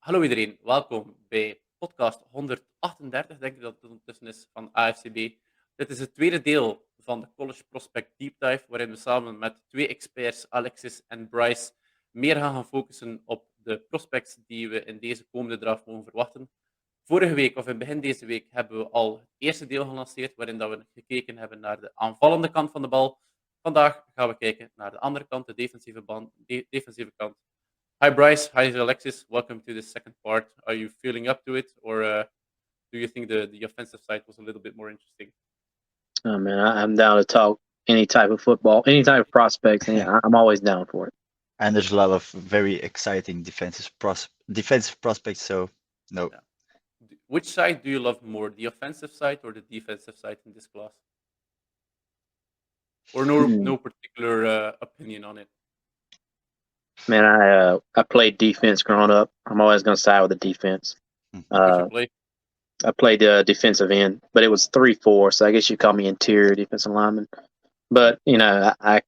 Hallo iedereen, welkom bij podcast 138, denk ik dat het ondertussen is, van AFCB. Dit is het tweede deel van de College Prospect Deep Dive, waarin we samen met twee experts, Alexis en Bryce, meer gaan focussen op de prospects die we in deze komende draft mogen verwachten. Vorige week, of in begin deze week, hebben we al het eerste deel gelanceerd, waarin dat we gekeken hebben naar de aanvallende kant van de bal. Vandaag gaan we kijken naar de andere kant, de defensieve kant. Hi Bryce, hi Alexis. Welcome to the second part. Are you feeling up to it, or do you think the offensive side was a little bit more interesting? Oh man, I'm down to talk any type of football, any type of prospects. I'm always down for it. And there's a lot of very exciting defensive prospects. So no, Yeah. Which side do you love more, the offensive side or the defensive side in this class? Or no particular opinion on it? Man, I played defense growing up. I'm always going to side with the defense. What did you play? I played defensive end, but it was 3-4, so I guess you call me interior defensive lineman. But I'd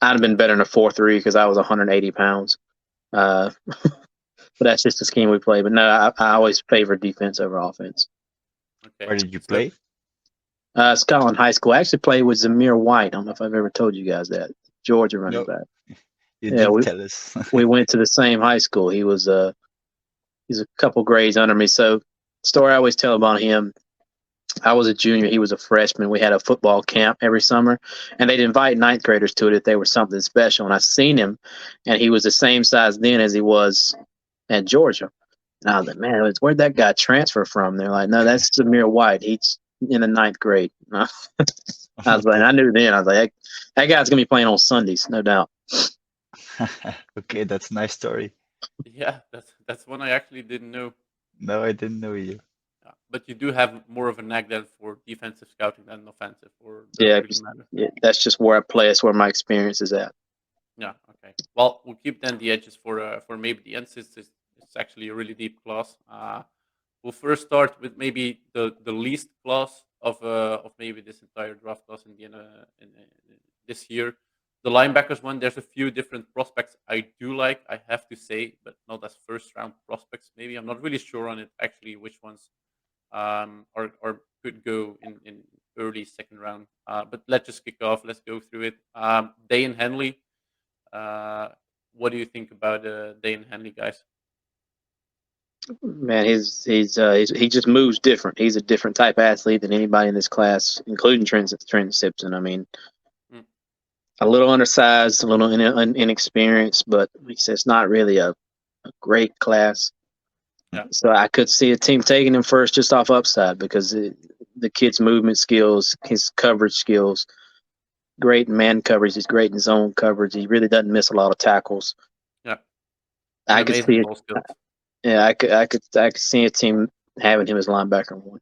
have been better in a 4-3 because I was 180 pounds. But that's just the scheme we play. But no, I always favor defense over offense. Okay. Where did you play? Scotland High School. I actually played with Zamir White. I don't know if I've ever told you guys that. Georgia running back. You didn't tell us. We went to the same high school. He's a couple grades under me. So, story I always tell about him, I was a junior. He was a freshman. We had a football camp every summer, and they'd invite ninth graders to it if they were something special. And I seen him, and he was the same size then as he was at Georgia. And I was like, man, where'd that guy transfer from? They're like, no, that's Zamir White. He's in the ninth grade. I was like, I knew then. I was like, that guy's gonna be playing on Sundays, no doubt. Okay, that's a nice story. Yeah, that's one I actually didn't know. No, I didn't know you. Yeah, but you do have more of a knack then for defensive scouting than offensive, or Yeah, that's just where I play. That's where my experience is at. Yeah. Okay. Well, we'll keep then the edges for maybe the ends. It's actually a really deep class. We'll first start with maybe the least class of maybe this entire draft class in the end in this year. The linebackers one. There's a few different prospects I do like. I have to say, but not as first round prospects. Maybe I'm not really sure on it actually which ones or could go in early second round. But let's just kick off. Let's go through it. Day and Henley. What do you think about Day and Henley, guys? Man, he just moves different. He's a different type of athlete than anybody in this class, including Trent Simpson. I mean, a little undersized, a little inexperienced, but he says it's not really a great class. Yeah. So I could see a team taking him first just off upside because the kid's movement skills, his coverage skills, great in man coverage. He's great in zone coverage. He really doesn't miss a lot of tackles. Yeah, I could see it. Yeah, I could see a team having him as linebacker one.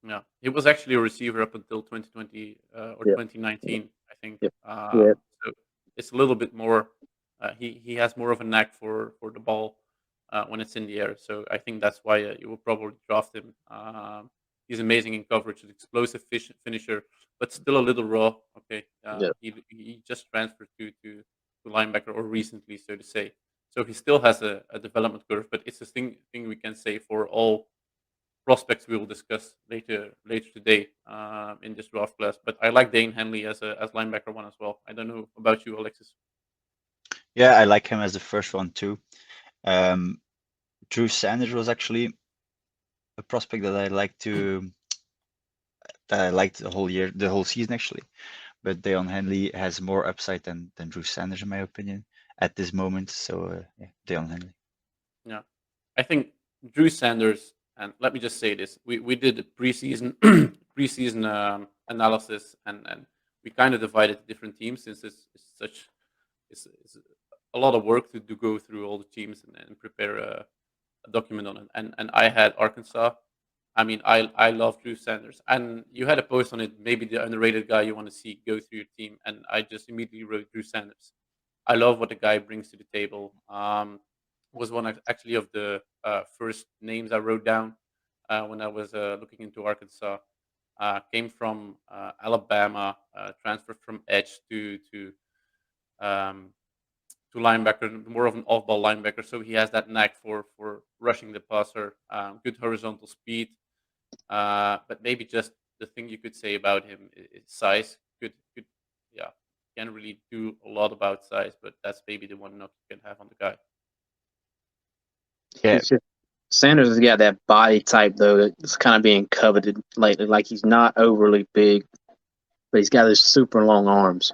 Yeah, he was actually a receiver up until 2020 or 2019, I think. Yep. So it's a little bit more. He has more of a knack for the ball when it's in the air. So I think that's why you will probably draft him. He's amazing in coverage, an explosive finisher, but still a little raw. Okay, he just transferred to linebacker or recently, so to say. So he still has a development curve, but it's a thing we can say for all prospects we will discuss later today in this draft class. But I like Dane Henley as linebacker one as well. I don't know about you, Alexis. Yeah, I like him as the first one too. Drew Sanders was actually a prospect that I liked the whole season actually. But Deion Henley has more upside than Drew Sanders in my opinion at this moment. So Deion Henley. Yeah, I think Drew Sanders, and let me just say this: we did a preseason analysis, and we kind of divided different teams since it's a lot of work to go through all the teams and prepare a document on it. And I had Arkansas. I mean, I love Drew Sanders, and you had a post on it. Maybe the underrated guy you want to see go through your team, and I just immediately wrote Drew Sanders. I love what the guy brings to the table. Was one actually of the first names I wrote down when I was looking into Arkansas. Came from Alabama, transferred from edge to linebacker, more of an off-ball linebacker. So he has that knack for rushing the passer, good horizontal speed. But maybe just the thing you could say about him is size. Could yeah, can't really do a lot about size, but that's maybe the one knock you can have on the guy. Yeah, It's just Sanders has got that body type though that's kind of being coveted lately. Like he's not overly big, but he's got those super long arms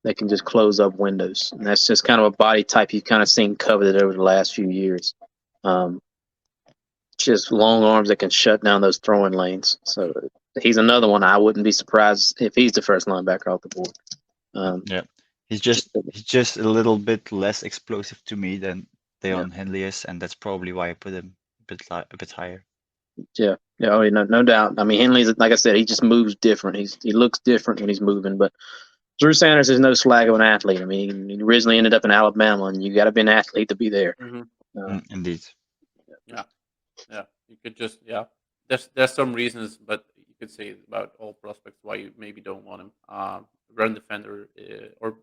that can just close up windows, and that's just kind of a body type you've kind of seen coveted over the last few years. Just long arms that can shut down those throwing lanes. So he's another one. I wouldn't be surprised if he's the first linebacker off the board. yeah. He's just a little bit less explosive to me than Deion Henley is, and that's probably why I put him a bit higher. Yeah, no doubt. I mean, Henley's, like I said, he just moves different. He looks different when he's moving. But Drew Sanders is no slag of an athlete. I mean, he originally ended up in Alabama, and you got to be an athlete to be there. Indeed. Yeah, you could just There's some reasons, but you could say about all prospects why you maybe don't want him. Run defender or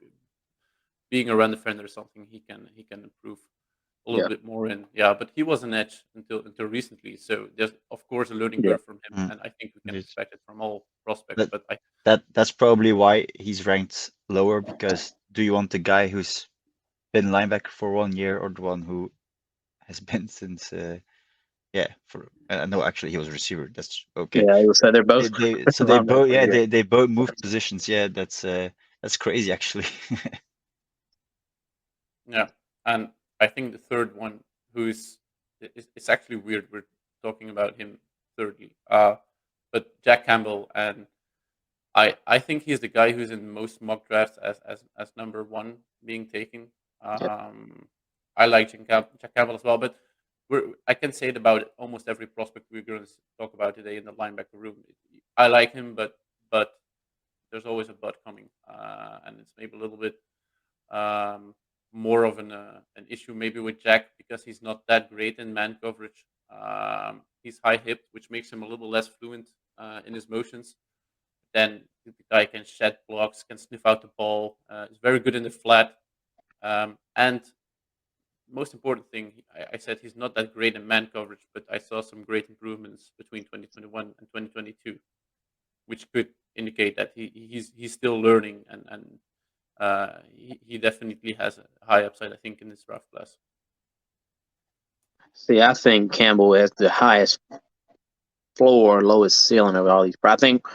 being a run defender is something he can improve a little bit more in. Yeah, but he was an edge until recently. So there's of course a learning curve from him, and I think we can Indeed. expect it from all prospects. That's probably why he's ranked lower, because do you want the guy who's been linebacker for 1 year or the one who has been since no, actually he was a receiver. That's okay. Yeah, so they're both. They both moved positions. Yeah, that's crazy actually. Yeah, and I think the third one, it's actually weird we're talking about him thirdly, but Jack Campbell, and I think he's the guy who's in most mock drafts as number one being taken. I like Jack Campbell as well, but I can say it about almost every prospect we're going to talk about today in the linebacker room. I like him, but there's always a but coming, and it's maybe a little bit more of an issue maybe with Jack because he's not that great in man coverage. He's high hipped, which makes him a little less fluent in his motions. Then the guy can shed blocks, can sniff out the ball. He's very good in the flat, and most important thing, I said he's not that great in man coverage, but I saw some great improvements between 2021 and 2022, which could indicate that he's still learning, and he definitely has a high upside, I think, in this draft class. See, I think Campbell has the highest floor, lowest ceiling of all these. But I think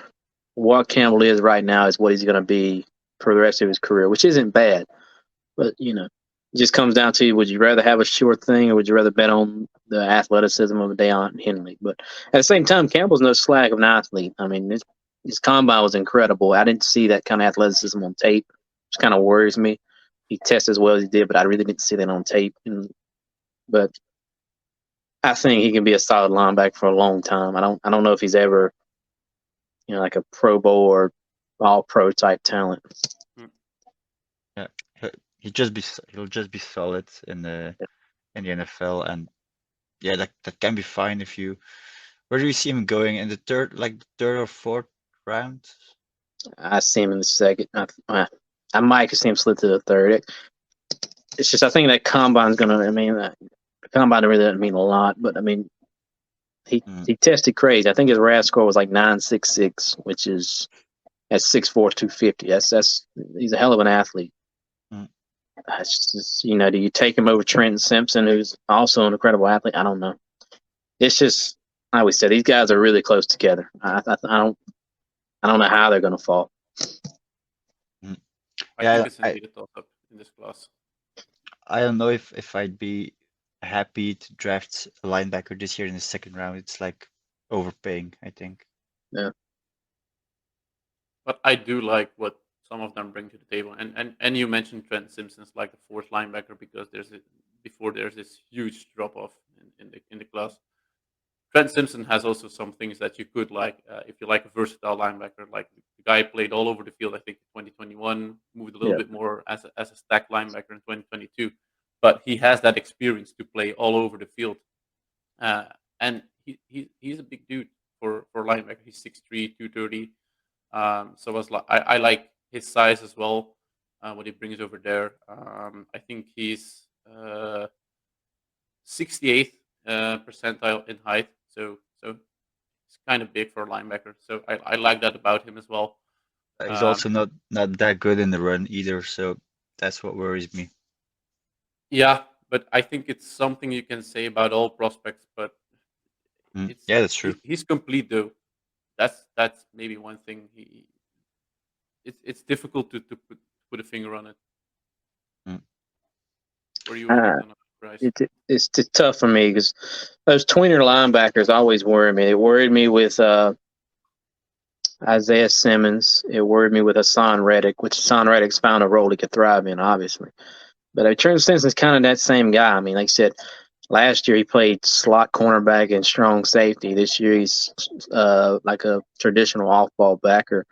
what Campbell is right now is what he's going to be for the rest of his career, which isn't bad. But, it just comes down to, would you rather have a sure thing or would you rather bet on the athleticism of Deion Henley? But at the same time, Campbell's no slag of an athlete. I mean, his combine was incredible. I didn't see that kind of athleticism on tape, which kind of worries me. He tested as well as he did, but I really didn't see that on tape. But I think he can be a solid linebacker for a long time. I don't know if he's ever, like a Pro Bowl or All Pro type talent. Yeah, he'll just be solid in the NFL, and yeah, that can be fine if you. Where do you see him going in the third or fourth round? I see him in the second. I might see him slip to the third. It's just I think that combine's gonna. I mean, the combine really doesn't mean a lot, but I mean, he tested crazy. I think his RAS score was like 9.66, which is at 6'4", 250. That's he's a hell of an athlete. It's just, do you take him over Trenton Simpson, who's also an incredible athlete? I don't know. It's just, I always said, these guys are really close together. I don't know how they're going to fall. I think it's indeed a toss-up in this class. I don't know if I'd be happy to draft a linebacker this year in the second round. It's like overpaying, I think. Yeah. But I do like what some of them bring to the table, and you mentioned Trent Simpson's like the fourth linebacker because there's this huge drop off in the class. Trent Simpson has also some things that you could like if you like a versatile linebacker. Like the guy played all over the field. I think 2021 moved a little bit more as a stack linebacker in 2022, but he has that experience to play all over the field, and he's a big dude for linebacker. He's 6'3", 230. So I like his size as well, what he brings over there. I think he's 68th percentile in height. So it's kind of big for a linebacker. So I like that about him as well. He's also not that good in the run either, so that's what worries me. Yeah, but I think it's something you can say about all prospects. But it's Yeah, that's true. he's complete though. That's maybe one thing. It's difficult to put a finger on it. Mm. Where you on it, Bryce? It's tough for me because those tweener linebackers always worry me. It worried me with Isaiah Simmons. It worried me with Hassan Reddick, which Hassan Reddick's found a role he could thrive in, obviously. But Trent Simpson's kind of that same guy. I mean, like I said, last year he played slot cornerback and strong safety. This year he's like a traditional off-ball backer.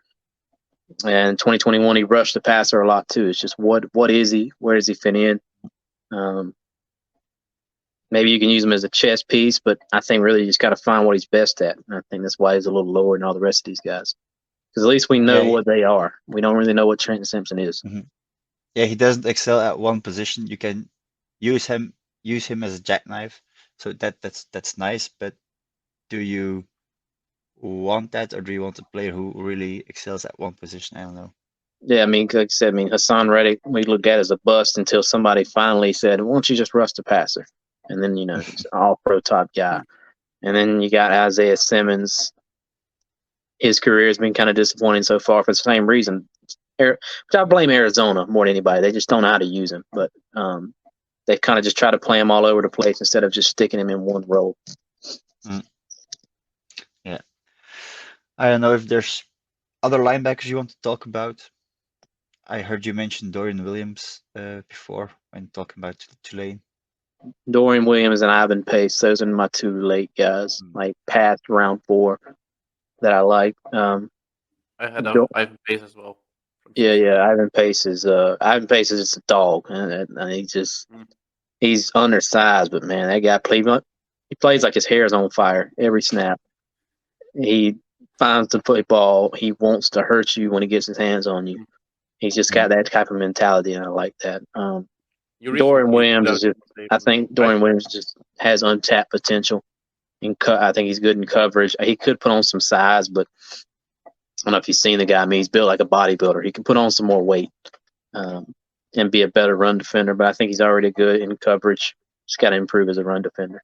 And 2021 he rushed the passer a lot too. It's just what is he? Where does he fit in? Maybe you can use him as a chess piece, but I think really you just got to find what he's best at. And I think that's why he's a little lower than all the rest of these guys. Because at least we know what they are. We don't really know what Trenton Simpson is. Mm-hmm. Yeah, he doesn't excel at one position. You can use him as a jackknife. So that's nice. But do you want that, or do you want a player who really excels at one position? I don't know. Yeah, I mean, like I said, Hassan Reddick we looked at as a bust until somebody finally said, "Why don't you just rush the passer?" And then he's an all-pro top guy. And then you got Isaiah Simmons. His career has been kind of disappointing so far for the same reason. Which I blame Arizona more than anybody. They just don't know how to use him. But they kind of just try to play him all over the place instead of just sticking him in one role. Yeah. I don't know if there's other linebackers you want to talk about. I heard you mention Dorian Williams before when talking about Tulane. Dorian Williams and Ivan Pace, those are my two late guys, like past round 4 that I like. I had Ivan Pace as well. Yeah. Ivan Pace is just a dog, and he's undersized, but man, that guy he plays like his hair is on fire every snap. He finds the football. He wants to hurt you when he gets his hands on you. He's just got that type of mentality, and I like that. Dorian Williams I think Dorian Williams just has untapped potential. I think he's good in coverage. He could put on some size, but I don't know if you've seen the guy. I mean, he's built like a bodybuilder. He can put on some more weight and be a better run defender, but I think he's already good in coverage. Just got to improve as a run defender.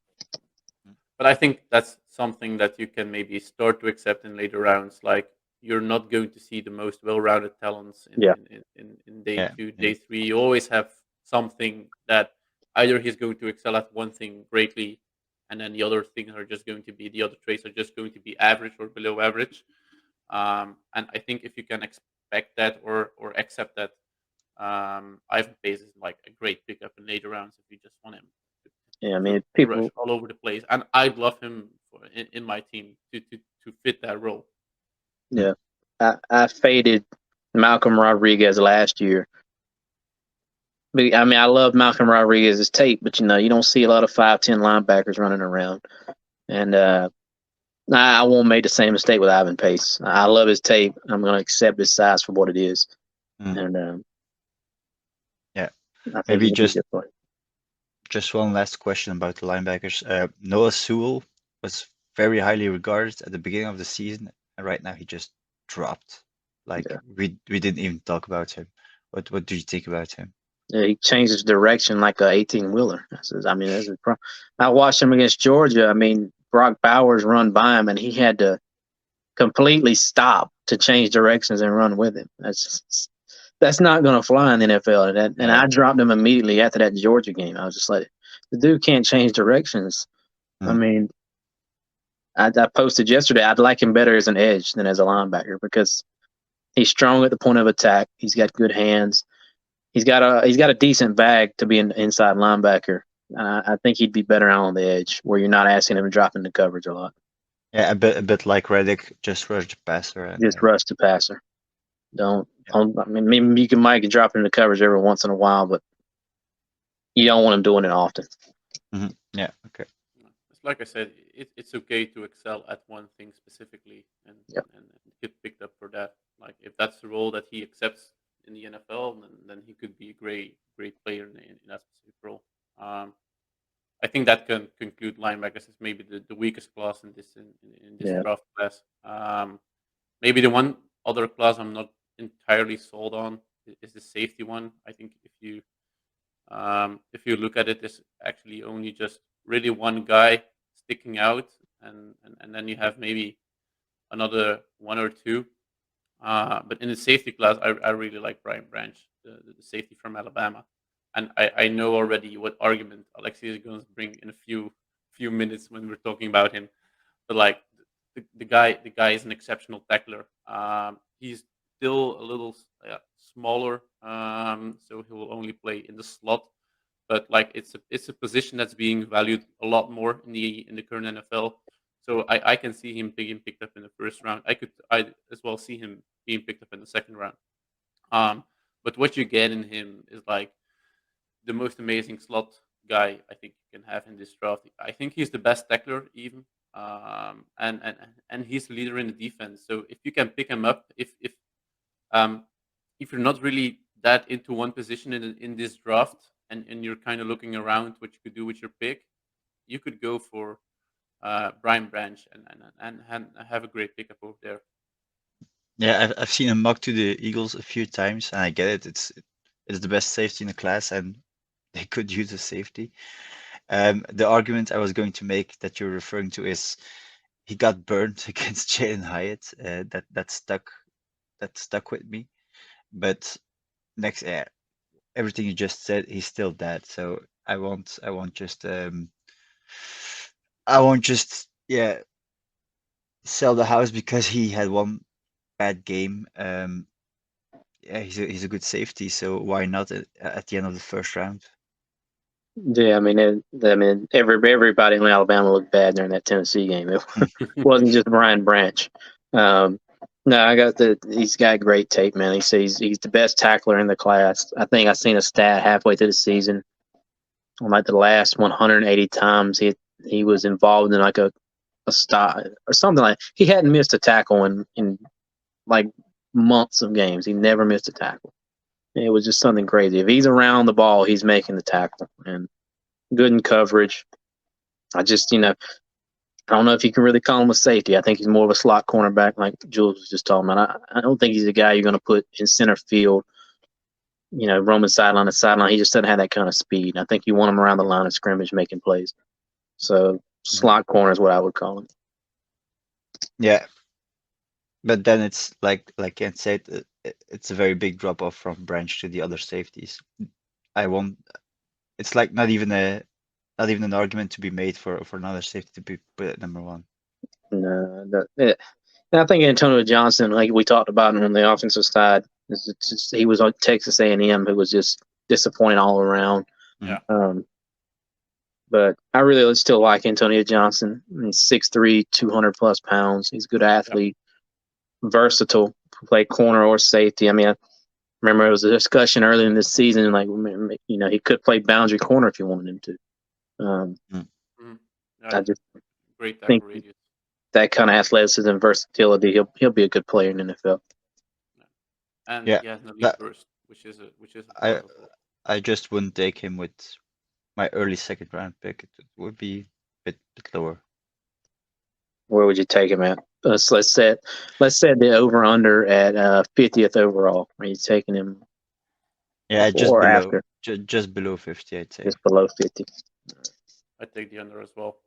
But I think that's something that you can maybe start to accept in later rounds. Like, you're not going to see the most well-rounded talents in day 2, day 3. You always have something that either he's going to excel at one thing greatly, and then the other things are just going to be, the other traits are just going to be average or below average. And I think if you can expect that or accept that, Ivan Pace is like a great pickup in later rounds if you just want him. People rush all over the place, and I'd love him in my team to fit that role. Yeah, I faded Malcolm Rodriguez last year. I mean, I love Malcolm Rodriguez's tape, but you don't see a lot of 5'10" linebackers running around. And I won't make the same mistake with Ivan Pace. I love his tape. I'm going to accept his size for what it is. And maybe just one last question about the linebackers. Noah Sewell was very highly regarded at the beginning of the season, and right now he just dropped. We didn't even talk about him. What do you think about him? Yeah, he changed his direction like a 18-wheeler. I mean, that's a problem. I watched him against Georgia. I mean, Brock Bowers run by him, and he had to completely stop to change directions and run with him. That's not going to fly in the NFL. And I dropped him immediately after that Georgia game. I was just like, the dude can't change directions. I mean, I posted yesterday, I'd like him better as an edge than as a linebacker because he's strong at the point of attack. He's got good hands. He's got a decent bag to be an inside linebacker. I think he'd be better out on the edge where you're not asking him to drop into coverage a lot. Yeah, a bit like Reddick, just rush the passer. Just rush the passer. I mean, maybe you might drop into coverage every once in a while, but you don't want him doing it often. Yeah, okay. It's like I said, it's okay to excel at one thing specifically and get picked up for that. Like, if that's the role that he accepts in the NFL, then he could be a great player in that specific role. I think that can conclude linebackers as maybe the weakest class in this Yeah. draft class. Maybe the one other class I'm not entirely sold on is the safety one. I think if you look at it, there's actually only just really one guy sticking out, and then you have maybe another one or two. But in the safety class, I really like Brian Branch, the safety from Alabama, and I know already what argument Alexis is going to bring in a few minutes when we're talking about him. But like the guy is an exceptional tackler. He's still a little smaller, so he will only play in the slot. But like it's a position that's being valued a lot more in the current NFL. So I can see him being picked up in the first round. I as well see him being picked up in the second round. But what you get in him is like the most amazing slot guy I think you can have in this draft. I think he's the best tackler even, and he's the leader in the defense. So if you can pick him up, if you're not really that into one position in this draft, and you're kind of looking around what you could do with your pick, you could go for Brian Branch and have a great pickup over there. Yeah, I've seen him mock to the Eagles a few times, and I get it. It's the best safety in the class, and they could use a safety. The argument I was going to make that you're referring to is he got burned against Jalen Hyatt. That stuck with me. But next, everything you just said, he's still dead. So I won't just sell the house because he had one bad game. Yeah, he's a good safety, so why not at the end of the first round? Yeah, I mean, everybody in Alabama looked bad during that Tennessee game. It wasn't just Brian Branch. No, he's got great tape, man. He says he's the best tackler in the class. I think I seen a stat halfway through the season. On like the last 180 times he was involved in like a stop or something like. He hadn't missed a tackle in like months of games. He never missed a tackle. It was just something crazy. If he's around the ball, he's making the tackle and good in coverage. I don't know if you can really call him a safety. I think he's more of a slot cornerback, like Jules was just talking about. I don't think he's a guy you're going to put in center field, roaming sideline to sideline. He just doesn't have that kind of speed. I think you want him around the line of scrimmage making plays. So slot corner is what I would call him. Yeah. But then it's like Kent said, it's a very big drop off from Branch to the other safeties. It's like not even an argument to be made for another safety to be put at number one. No, I think Antonio Johnson, like we talked about on the offensive side, he was on Texas A&M, who was just disappointing all around. Yeah. But I really still like Antonio Johnson. He's 6'3", 200 plus pounds. He's a good athlete, versatile, play corner or safety. I mean, I remember it was a discussion early in this season, like he could play boundary corner if you wanted him to. I just great think radius. That kind of athleticism and versatility, he'll be a good player in the NFL. And Yeah, he has an elite burst, which is a I just wouldn't take him with my early second round pick. It would be a bit lower. Where would you take him at? Let's set the over under at 50th overall. Are you taking him? Yeah, just or below, after? just below 50, I'd say. Just below 50. I take the under as well.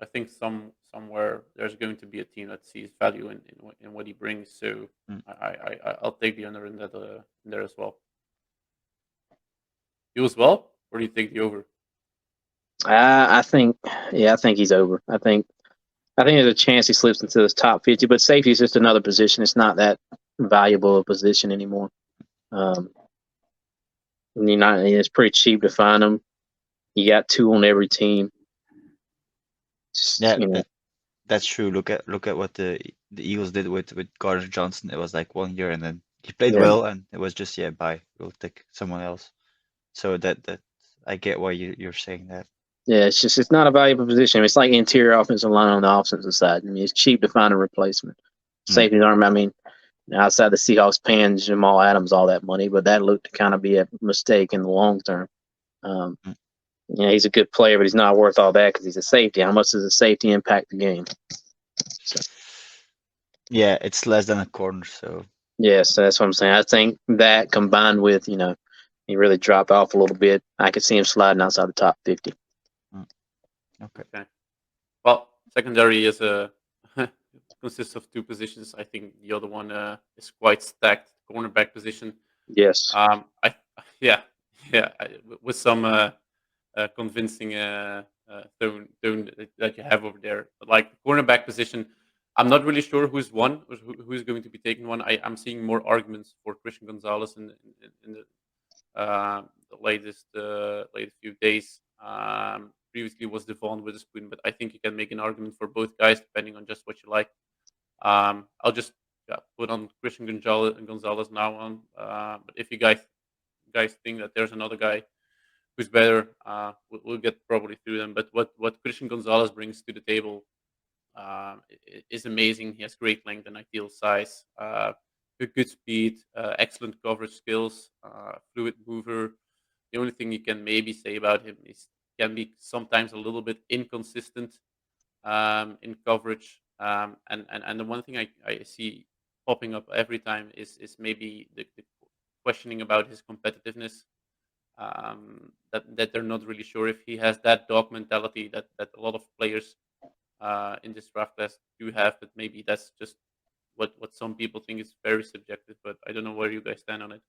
I think somewhere there's going to be a team that sees value in what he brings. So I'll take the under in there as well. You as well, or do you take the over? I think he's over. I think there's a chance he slips into the top 50, but safety is just another position. It's not that valuable a position anymore. It's pretty cheap to find them. You got two on every team. That's true. Look at what the Eagles did with Gardner Johnson. It was like 1 year, and then he played well, and it was just bye. We'll take someone else. So that I get why you're saying that. Yeah, it's not a valuable position. It's like interior offensive line on the offensive side. I mean, it's cheap to find a replacement. Safeties aren't. I mean, outside the Seahawks paying Jamal Adams all that money, but that looked to kind of be a mistake in the long term. Yeah, he's a good player, but he's not worth all that because he's a safety. How much does a safety impact the game? Yeah, it's less than a corner, so Yes, that's what I'm saying. I think that combined with, he really dropped off a little bit. I could see him sliding outside the top 50. okay. Well, secondary is consists of two positions. I think the other one is quite stacked. Cornerback position. Yes. With some convincing tone that you have over there. But like the cornerback position, I'm not really sure who's who's going to be taking one. I'm seeing more arguments for Christian Gonzalez in the latest few days. Previously was Devon Witherspoon, but I think you can make an argument for both guys depending on just what you like. I'll just put on Christian Gonzalez now on. But if you guys think that there's another guy who's better, we'll get probably through them. But what Christian Gonzalez brings to the table is amazing. He has great length and ideal size, good speed, excellent coverage skills, fluid mover. The only thing you can maybe say about him is he can be sometimes a little bit inconsistent in coverage. And the one thing I see popping up every time is maybe the questioning about his competitiveness. That they're not really sure if he has that dog mentality that a lot of players in this draft class do have, but maybe that's just what some people think is very subjective. But I don't know where you guys stand on it.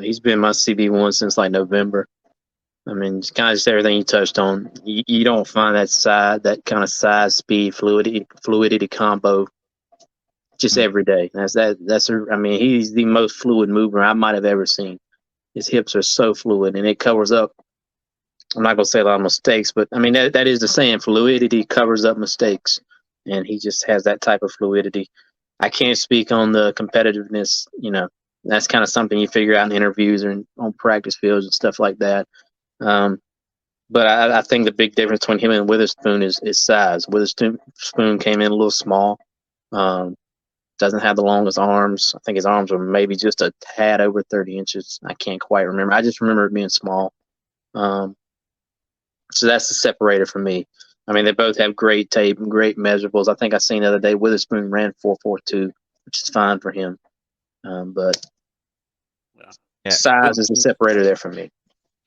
He's been my CB1 since like November. I mean, it's kind of just everything you touched on. You don't find that kind of size, speed, fluidity combo just every day. He's the most fluid mover I might have ever seen. His hips are so fluid, and it covers up. I'm not gonna say a lot of mistakes, but I mean that is the saying: fluidity covers up mistakes, and he just has that type of fluidity. I can't speak on the competitiveness. That's kind of something you figure out in interviews or on practice fields and stuff like that. But I think the big difference between him and Witherspoon is size. Witherspoon came in a little small. Doesn't have the longest arms. I think his arms are maybe just a tad over 30 inches. I can't quite remember. I just remember it being small. So that's the separator for me. I mean, they both have great tape and great measurables. I think I seen the other day Witherspoon ran 4.42, which is fine for him. But size is the separator there for me.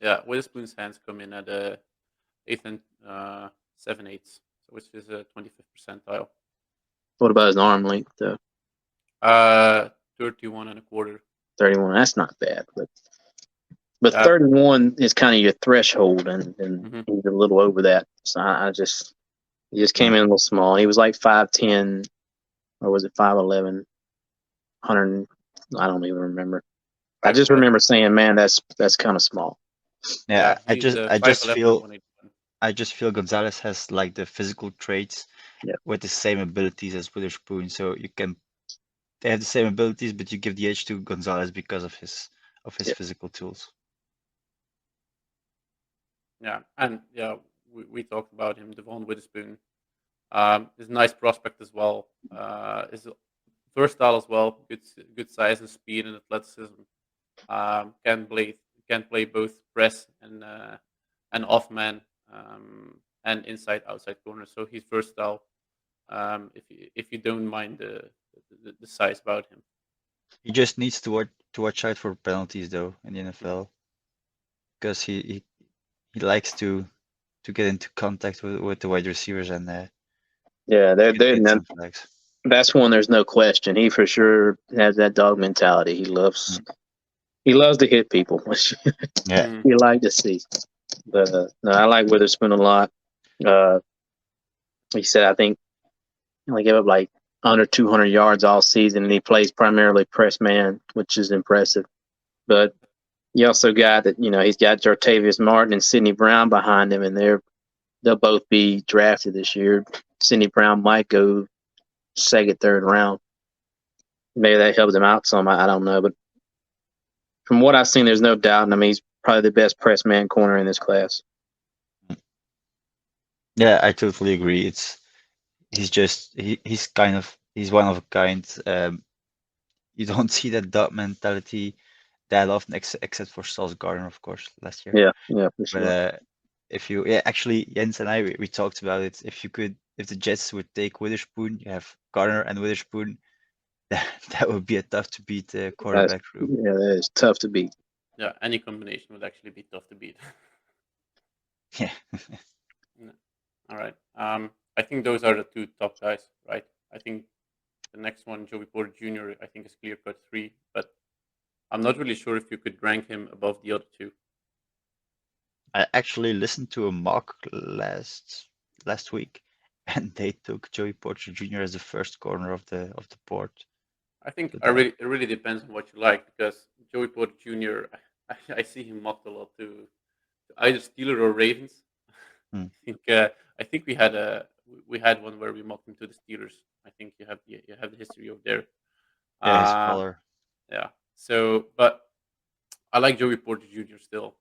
Yeah, Witherspoon's hands come in at 8 and 7/8, which is a 25th percentile. What about his arm length, though? 31 and a quarter. 31. That's not bad, but 31 is kind of your threshold, and he's a little over that. So he just came in a little small. He was like 5'10", or was it 5'11", 100. I don't even remember. I just remember saying, "Man, that's kind of small." Yeah, I just feel Gonzalez has like the physical traits with the same abilities as Witherspoon. So they have the same abilities, but you give the edge to Gonzalez because of his physical tools. Yeah, and we talked about him, Devon Witherspoon. Is a nice prospect as well. Is versatile as well. Good size and speed and athleticism. Can play both press and off man and inside outside corner. So he's versatile. If you don't mind the size about him, he just needs to watch out for penalties though in the NFL, because he likes to get into contact with the wide receivers and that's one. There's no question. He for sure has that dog mentality. He loves to hit people, which you like to see. But no, I like Witherspoon a lot. He said I think he only gave up like under 200 yards all season, and he plays primarily press man, which is impressive. But you also got that, he's got Jartavius Martin and Sidney Brown behind him, and they'll both be drafted this year. Sidney Brown might go second, third round. Maybe that helps him out some. I don't know, but from what I've seen, there's no doubt. I mean, he's probably the best press man corner in this class. Yeah, I totally agree. He's one of a kind. You don't see that dog mentality that often, except for Sauce Gardner, of course, last year. Yeah, for sure. But if you actually Jens and I we talked about it. If the Jets would take Witherspoon, you have Garner and Witherspoon. That would be a tough to beat quarterback room. Yeah, that is tough to beat. Yeah, any combination would actually be tough to beat. Yeah. All right. I think those are the two top guys, right? I think the next one, Joey Porter Jr., I think is clear cut 3, but I'm not really sure if you could rank him above the other two. I actually listened to a mock last week, and they took Joey Porter Jr. as the first corner of the board. I think So it really depends on what you like, because Joey Porter Jr., I see him mocked a lot to either Steelers or Ravens. I think we had one where we mocked him to the Steelers. I think you have the history of there. Yeah, his color. Yeah. So, but I like Joey Porter Jr. still.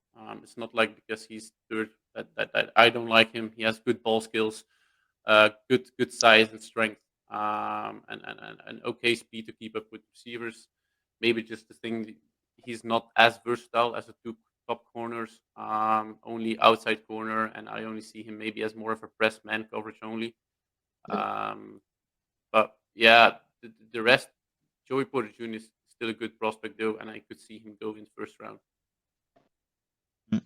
It's not like because he's third that I don't like him. He has good ball skills, good size and strength, and okay speed to keep up with receivers. Maybe just the thing, he's not as versatile as the two top corners. Only outside corner, and I only see him maybe as more of a press man coverage only. But yeah, the rest, Joey Porter Jr. is still a good prospect though, and I could see him go in first round.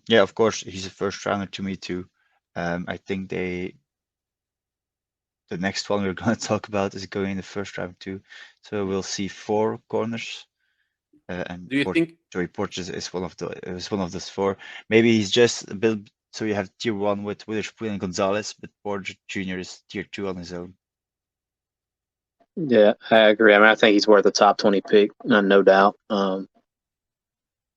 Yeah, of course, he's a first rounder to me too. I think the next one we're going to talk about is going in the first round too. So we'll see 4 corners. And Do you think Joey Porter is one of those 4? Maybe he's just a bit. So you have tier 1 with Witherspoon and Gonzalez, but Porter Jr. is tier 2 on his own. Yeah, I agree. I mean, I think he's worth a top 20 pick, no doubt.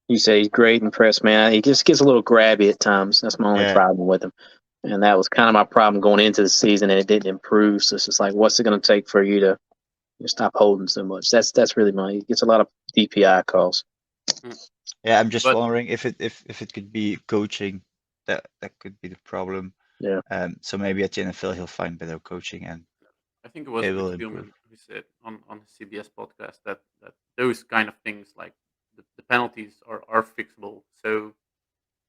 You say he's great and press man. He just gets a little grabby at times. That's my only problem with him. And that was kind of my problem going into the season, and it didn't improve. So it's just like, what's it going to take for you to stop holding so much? That's really he gets a lot of DPI calls. Yeah, I'm just wondering if it could be coaching. That could be the problem. Yeah. So maybe at the NFL he'll find better coaching, and I think it was Rick Spielman who said on the CBS podcast that those kind of things, like the penalties are fixable. So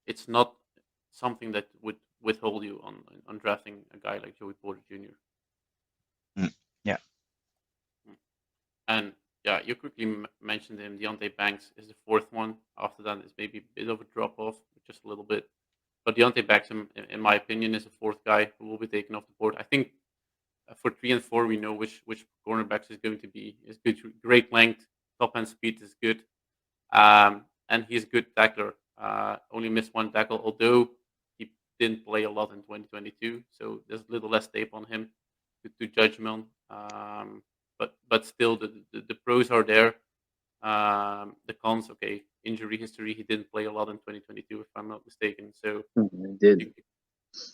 it's not something that would withhold you on drafting a guy like Joey Porter Jr. Yeah. And yeah, you quickly mentioned him. Deontay Banks is the 4th one. After that is maybe a bit of a drop off, just a little bit. But Deontay Banks, in my opinion, is the 4th guy who will be taken off the board. I think for 3 and 4, we know which cornerbacks is going to be. Is good, great length, top end speed is good, and he's a good tackler. Only missed 1 tackle, although he didn't play a lot in 2022, so there's a little less tape on him to judge him on. But still, the pros are there. The cons, okay, injury history. He didn't play a lot in 2022, if I'm not mistaken. So he did.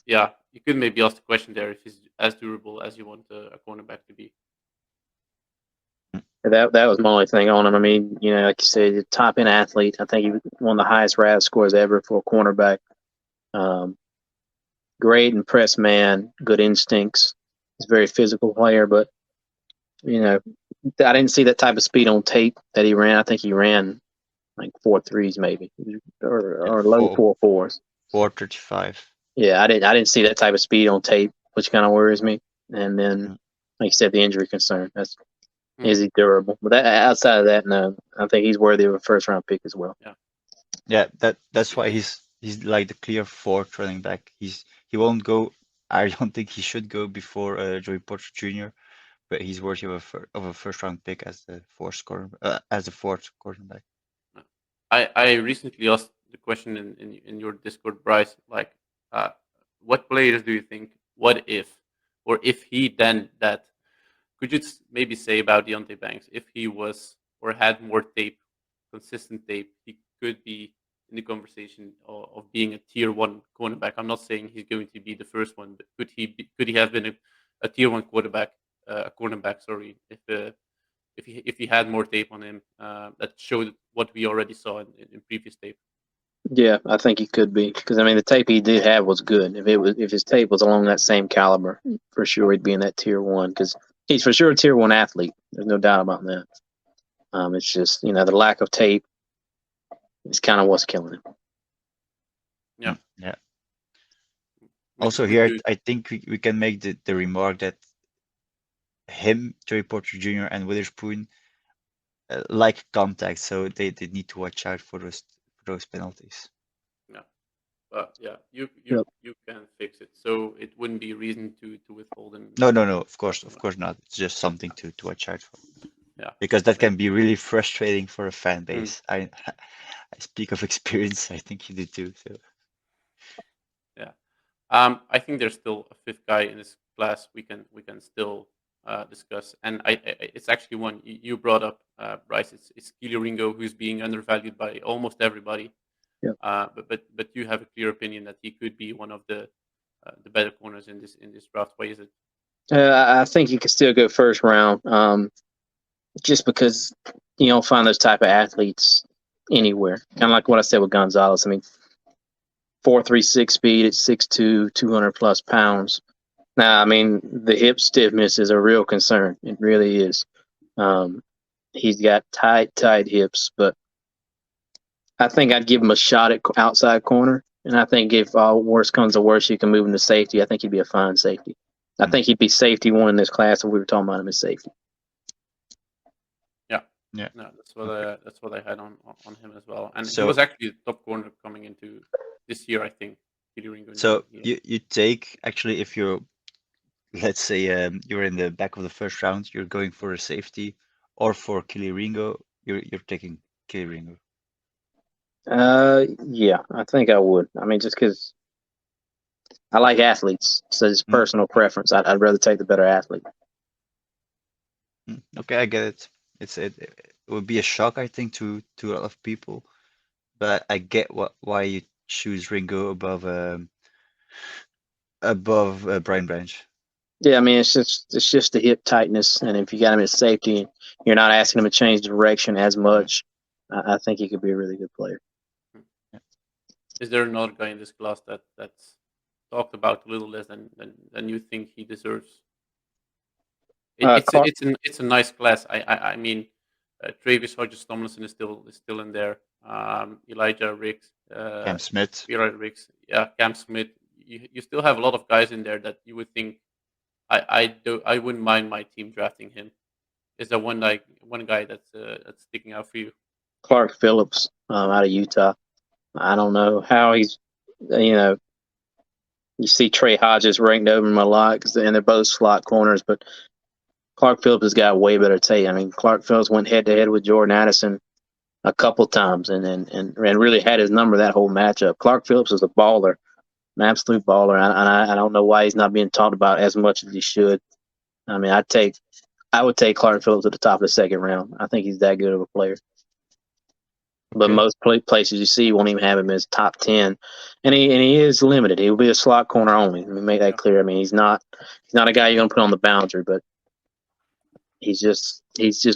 You could maybe ask the question there if he's as durable as you want a cornerback to be. That was my only thing on him. I mean, like you said, the top end athlete. I think he won the highest RAS scores ever for a cornerback. Great and press man, good instincts. He's a very physical player, but I didn't see that type of speed on tape that he ran. I think he ran like 4.3s maybe, or low 4.4s. 4.35. Yeah, I didn't see that type of speed on tape, which kind of worries me. And then, like you said, the injury concern. Is he durable? But outside of that, no, I think he's worthy of a first round pick as well. Yeah, that's why he's like the clear 4th running back. He won't go. I don't think he should go before Joey Porter Jr. But he's worthy of a first round pick as the 4th quarterback. I recently asked the question in your Discord, Bryce, like, what players do you think? What if, or if he then that? Could you maybe say about Deontay Banks, if he was or had more tape, consistent tape, he could be in the conversation of being a tier 1 cornerback? I'm not saying he's going to be the first one, but could he have been a tier 1 quarterback? A cornerback, sorry, if he had more tape on him that showed what we already saw in previous tape. Yeah, I think he could be, because I mean the tape he did have was good. If his tape was along that same caliber, for sure he'd be in that tier 1, because he's for sure a tier 1 athlete. There's no doubt about that. It's just the lack of tape is kind of what's killing him. Yeah. Also here, I think we can make the remark that him, Joey Porter Jr. and Witherspoon like contact, so they need to watch out for those penalties. But yeah, you can fix it, so it wouldn't be a reason to withhold him. No, of course not. It's just something to watch out for. Yeah, because that can be really frustrating for a fan base. I speak of experience. I think you do too. So yeah, I think there's still a fifth guy in this class we can still discuss, and it's actually one you brought up, Bryce. It's Keely Ringo, who's being undervalued by almost everybody. Yeah. But you have a clear opinion that he could be one of the better corners in this draft. Why is it? I think you could still go first round, just because you don't find those type of athletes anywhere. Kind of like what I said with Gonzalez. I mean, 4.36 speed at 6'2", 200 plus pounds. Now, I mean, the hip stiffness is a real concern. It really is. He's got tight hips, but I think I'd give him a shot at outside corner. And I think if all worse comes to worse, you can move him to safety. I think he'd be a fine safety. I think he'd be safety one in this class if we were talking about him as safety. Yeah. No, that's what I had on him as well. And So- he was actually the top corner coming into this year, I think. Keely Ringo. So Yeah. you take, actually, if you're, let's say, you're in the back of the first round, you're going for a safety, or for Keely Ringo, you're taking Keely Ringo. Yeah, I think I would. I mean, just because I like athletes, so it's personal preference. I'd rather take the better athlete. Okay, I get it. It would be a shock, I think, to a lot of people, but I get why you choose Ringo above Brian Branch. Yeah, I mean, it's just the hip tightness, and if you got him at safety, you're not asking him to change direction as much. I think he could be a really good player. Is there another guy in this class that's talked about a little less than you think he deserves? It's a nice class. I mean, Travis Hodges-Tomlinson is still in there. Elijah Riggs, Cam Smith. Elijah Riggs, yeah, Cam Smith. You still have a lot of guys in there that you would think I wouldn't mind my team drafting him. Is there one guy that's sticking out for you? Clark Phillips out of Utah. I don't know how he's, you see Trey Hodges ranked over him a lot, and they're both slot corners, but Clark Phillips has got way better tape. I mean, Clark Phillips went head to head with Jordan Addison a couple times and really had his number that whole matchup. Clark Phillips is a baller, an absolute baller, and I don't know why he's not being talked about as much as he should. I mean, I would take Clark Phillips at the top of the second round. I think he's that good of a player. But most places you see won't even have him as top 10, and he is limited. He'll be a slot corner only. Let me make that clear. I mean, he's not a guy you're gonna put on the boundary, but he's just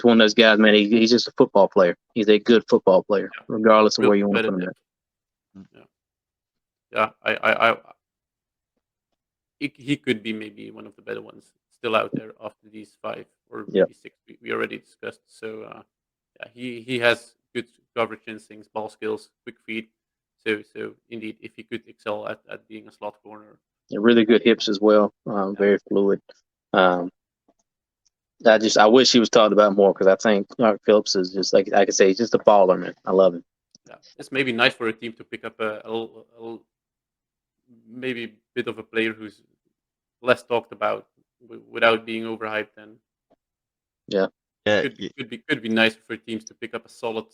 one of those guys, man. He's just a football player. He's a good football player, regardless of where you want to put him at. Yeah, he could be maybe one of the better ones still out there after these 5 or maybe 6 we already discussed. So he has good coverage instincts, ball skills, quick feet. So indeed, if he could excel at being a slot corner. Yeah, really good hips as well. Very fluid. I wish he was talked about more, because I think Clark Phillips is just, like I could say, he's just a baller, man. I love him. Yeah, it's maybe nice for a team to pick up a maybe a bit of a player who's less talked about without being overhyped. And could be nice for teams to pick up a solid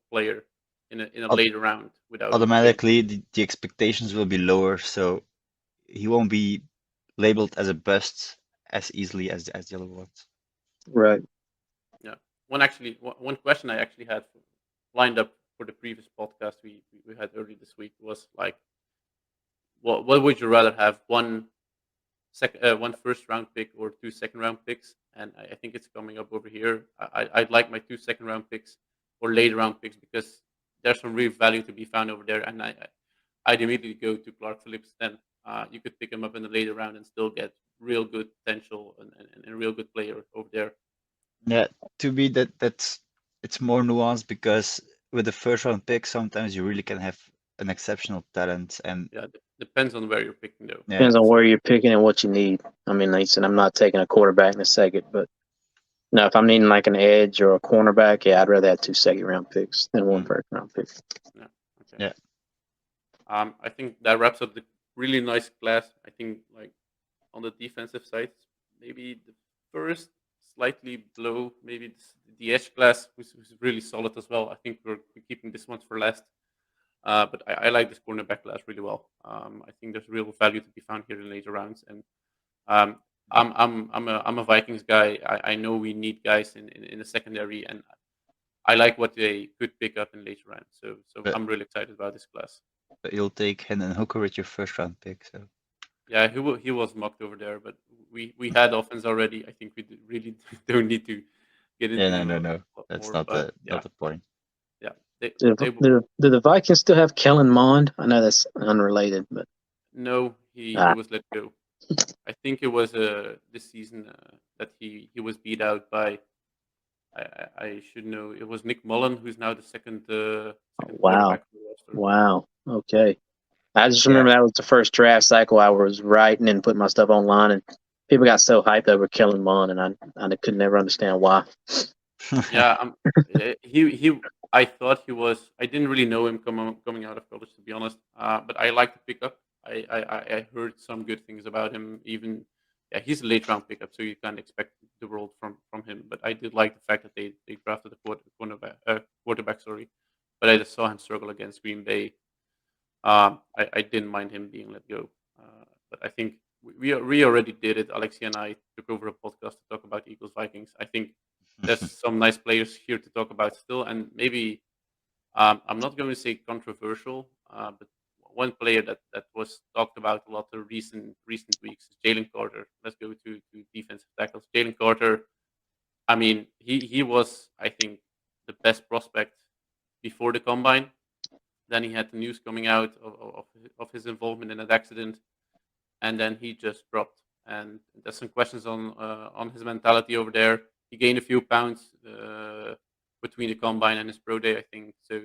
player in a later round without automatically the expectations will be lower, so he won't be labeled as a bust as easily as the other ones. Right. Yeah. One question I actually had lined up for the previous podcast we had earlier this week was like, what would you rather have, one first round pick or 2 second round picks? And I think it's coming up over here. I'd like my 2 second round picks or later round picks, because there's some real value to be found over there. And I'd immediately go to Clark Phillips. Then you could pick him up in the later round and still get real good potential and a real good player over there. Yeah, to me it's more nuanced, because with the first round pick, sometimes you really can have an exceptional talent, and Depends on where you're picking, though. Yeah. Depends on where you're picking and what you need. I mean, like I said, I'm not taking a quarterback in a second, but if I'm needing like an edge or a cornerback, yeah, I'd rather have 2 second-round picks than one first-round pick. Okay. Yeah. I think that wraps up the really nice class. I think, like, on the defensive side, maybe the first slightly below, maybe the edge class was really solid as well. I think we're keeping this one for last. But I like this cornerback class really well. I think there's real value to be found here in later rounds, and I'm a Vikings guy. I know we need guys in the secondary, and I like what they could pick up in later rounds. So But- I'm really excited about this class. But you'll take Hendon Hooker with your first round pick. So Yeah, he was mocked over there, but we had offense already. I think we really don't need to get into. yeah, no. a lot That's more, not but not the point. Yeah, they Do the Vikings still have Kellen Mond? I know that's unrelated, but no, he Ah. was let go. I think it was this season that he was beat out by. I should know. It was Nick Mullen, who's now the second wow. quarterback for the roster. Wow. Okay. I just remember that was the first draft cycle I was writing and putting my stuff online, and people got so hyped over Kellen Mond, and I could never understand why. Yeah, he. I thought he was. I didn't really know him coming out of college, to be honest. But I like the pickup. I heard some good things about him. Even he's a late round pickup, so you can't expect the world from him. But I did like the fact that they drafted a quarterback. Sorry, but I just saw him struggle against Green Bay. I didn't mind him being let go. But I think we already did it. Alexis and I took over a podcast to talk about Eagles Vikings. I think there's some nice players here to talk about still, and maybe I'm not going to say controversial, but one player that was talked about a lot the recent weeks is Jalen Carter. Let's go to defensive tackles. Jalen Carter. I mean, he was, I think, the best prospect before the combine. Then he had the news coming out of his involvement in that accident, and then he just dropped. And there's some questions on his mentality over there. He gained a few pounds between the combine and his pro day, I think. So,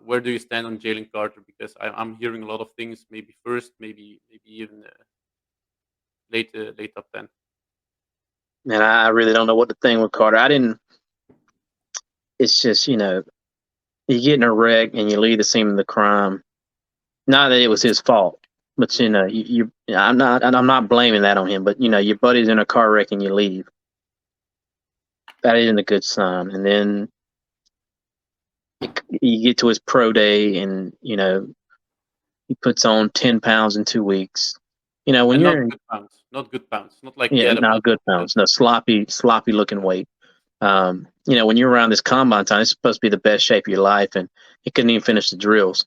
where do you stand on Jalen Carter? Because I'm hearing a lot of things. Maybe first, maybe even late top 10. Man, I really don't know what to think with Carter. It's just, you get in a wreck and you leave the scene of the crime. Not that it was his fault, but I'm not blaming that on him. But your buddy's in a car wreck and you leave. That isn't a good sign. And then you get to his pro day and he puts on 10 pounds in 2 weeks. When And you're not good pounds, not like not good pounds, no sloppy looking weight. When you're around this combine time, it's supposed to be the best shape of your life, and he couldn't even finish the drills.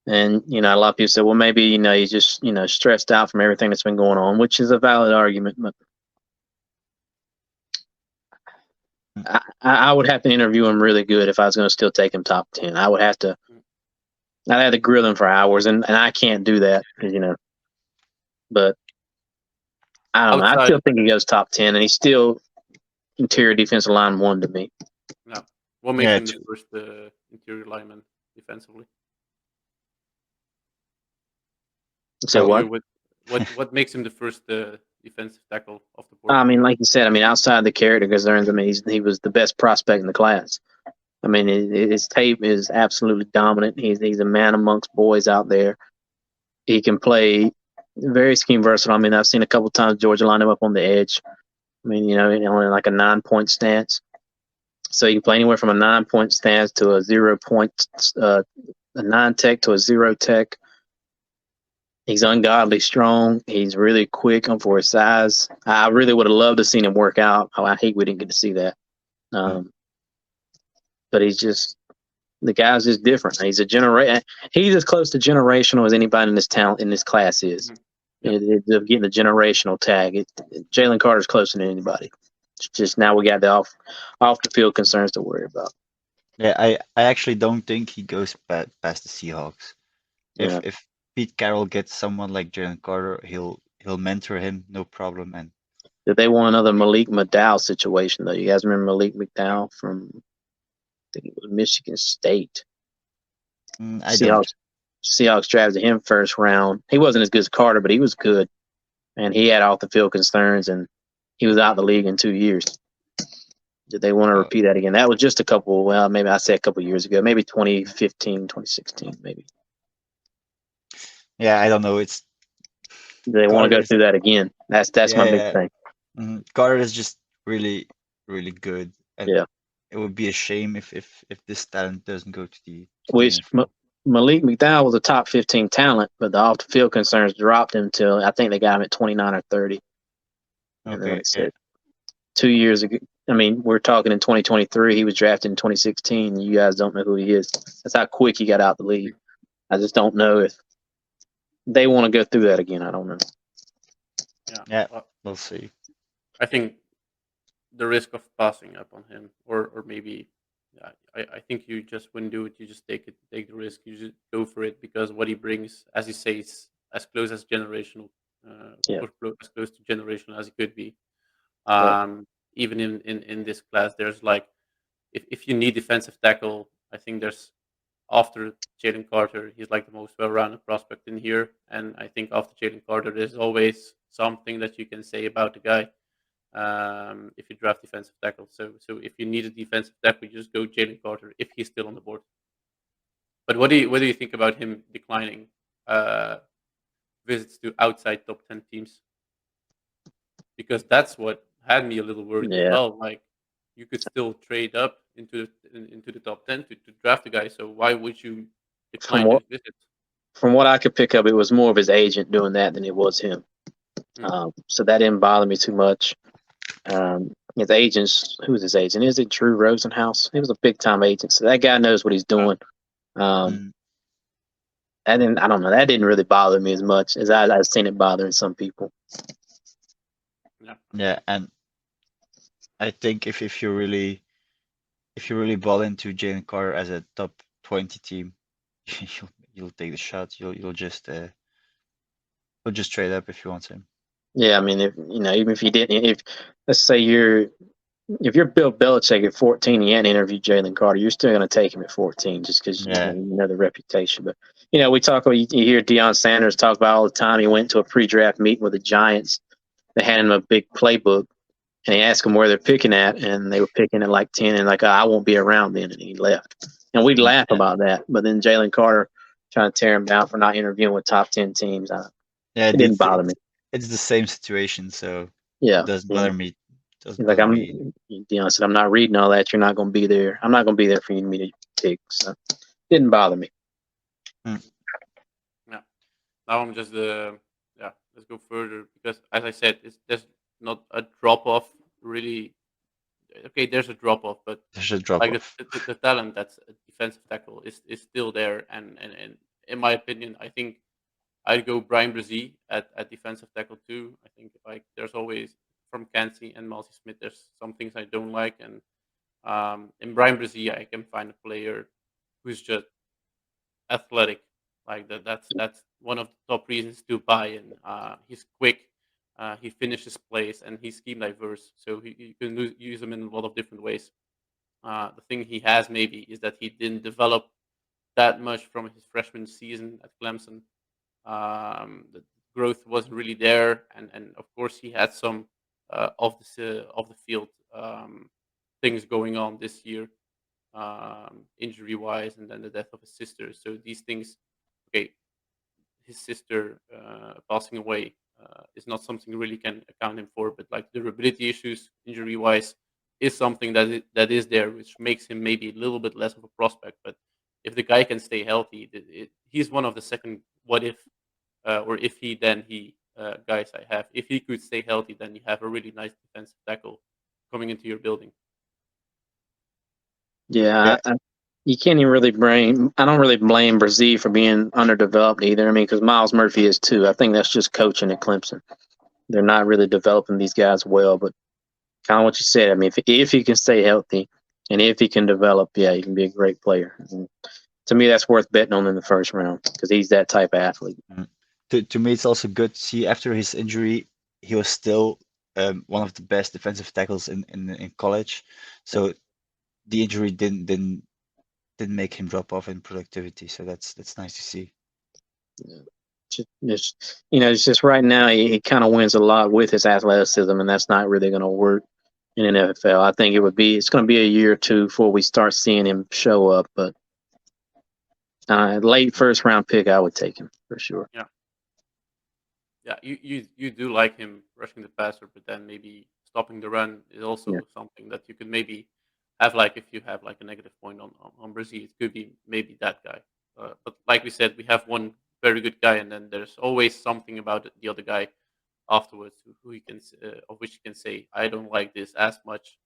And a lot of people say, well, maybe he's just stressed out from everything that's been going on, which is a valid argument. But I would have to interview him really good if I was going to still take him top 10. I'd have to grill him for hours, and I can't do that because But I don't know. I still think he goes top 10, and he's still interior defensive line 1 to me. No. What makes him the first interior lineman defensively? So what makes him the first defensive tackle of the board? I mean, like you said, outside the character concerns, he was the best prospect in the class. His tape is absolutely dominant. He's a man amongst boys out there. He can play very scheme versatile. I've seen a couple times Georgia line him up on the edge. Only like a 9-point stance. So you can play anywhere from a 9-point stance to a 0-point, a 9-tech to a 0-tech. He's ungodly strong. He's really quick for his size. I really would have loved to see him work out. I hate we didn't get to see that. But the guy's just different. He's he's as close to generational as anybody in this class is. Getting the generational tag. Jalen Carter's closer than anybody. It's just now we got the off the field concerns to worry about. Yeah, I actually don't think he goes past the Seahawks. If Pete Carroll gets someone like Jalen Carter, he'll mentor him, no problem. And did they want another Malik McDowell situation though? You guys remember Malik McDowell from I think it was Michigan State. I don't. Seahawks drafted him first round. He wasn't as good as Carter, but he was good. And he had off the field concerns, and he was out of the league in 2 years. Did they want to repeat that again? That was just maybe I said a couple years ago, maybe 2015, 2016, maybe. Yeah, I don't know. Do they want to go through that again? That's my big thing. Carter is just really, really good. And Yeah. it would be a shame if this talent doesn't go to the Malik McDowell was a top 15 talent, but the off the field concerns dropped him till I think they got him at 29 or 30. Okay. 2 years ago. I mean, we're talking in 2023. He was drafted in 2016. You guys don't know who he is. That's how quick he got out the league. I just don't know if they want to go through that again. I don't know. Yeah, we'll see. I think the risk of passing up on him, or maybe, I think you just wouldn't do it. You just take the risk. You just go for it because what he brings, as you say, is as close as generational, as close to generational as it could be. Even in this class, there's like, if you need defensive tackle, I think there's, after Jalen Carter, he's like the most well-rounded prospect in here. And I think after Jalen Carter, there's always something that you can say about the guy if you draft defensive tackle. So if you need a defensive tackle, you just go Jalen Carter if he's still on the board. But what do you think about him declining visits to outside top 10 teams? Because that's what had me a little worried as well. Like, you could still trade up into the top 10 to draft a guy. So why would you decline his visit? From what I could pick up, it was more of his agent doing that than it was him. So that didn't bother me too much. His agents, who was his agent? Is it Drew Rosenhaus? He was a big time agent, so that guy knows what he's doing. I don't know. That didn't really bother me as much as I've seen it bothering some people. Yeah, and I think if you really ball into Jalen Carter as a top 20 team, you'll take the shot. You'll just trade up if you want him. Yeah, I mean, even if you didn't, if let's say if you're Bill Belichick at 14, you hadn't interviewed Jalen Carter, you're still going to take him at 14 just because you know the reputation. But we talk. You hear Deion Sanders talk about all the time. He went to a pre-draft meeting with the Giants. They handed him a big playbook, and he asked them where they're picking at, and they were picking at like 10, and like, I won't be around then, and he left. And we'd laugh about that, but then Jalen Carter trying to tear him down for not interviewing with top 10 teams. It didn't bother me. It's the same situation, so it doesn't bother me. Deion said, I'm not reading all that. You're not going to be there. I'm not going to be there for you to pick. So it didn't bother me. Yeah. Now I'm just let's go further because, as I said, there's not a drop off really. Okay, there's a drop off, but there's a drop off. Like the talent that's a defensive tackle is still there, and in my opinion, I think I'd go Brian Brzee at defensive tackle too. I think like there's always from Kansi and Malcy Smith, there's some things I don't like, and in Brian Brzee I can find a player who's just athletic. Like that's one of the top reasons to buy in. He's quick, he finishes plays, and he's scheme diverse, so you can use him in a lot of different ways. The thing he has maybe is that he didn't develop that much from his freshman season at Clemson. The growth wasn't really there, and of course he had some of the field things going on this year, injury wise, and then the death of his sister. So these things, okay, his sister passing away is not something you really can account him for, but like durability issues, injury wise, is something that is there, which makes him maybe a little bit less of a prospect. But if the guy can stay healthy, he's one of the second what if, or if he guys I have. If he could stay healthy, then you have a really nice defensive tackle coming into your building. Yeah, you can't even really blame. I don't really blame Brzee for being underdeveloped either. I mean, because Miles Murphy is too. I think that's just coaching at Clemson. They're not really developing these guys well. But kind of what you said. I mean, if he can stay healthy and if he can develop, he can be a great player. And to me, that's worth betting on in the first round because he's that type of athlete. To me, it's also good to see after his injury, he was still one of the best defensive tackles in college. So the injury didn't make him drop off in productivity. So that's nice to see. It's just right now he kind of wins a lot with his athleticism, and that's not really going to work in an NFL. I think it's going to be a year or two before we start seeing him show up. But late first round pick, I would take him for sure. Yeah, you do like him rushing the passer, but then maybe stopping the run is also something that you could maybe have, like if you have like a negative point on Brazil, it could be maybe that guy. But like we said, we have one very good guy, and then there's always something about the other guy afterwards who you can of which you can say, I don't like this as much.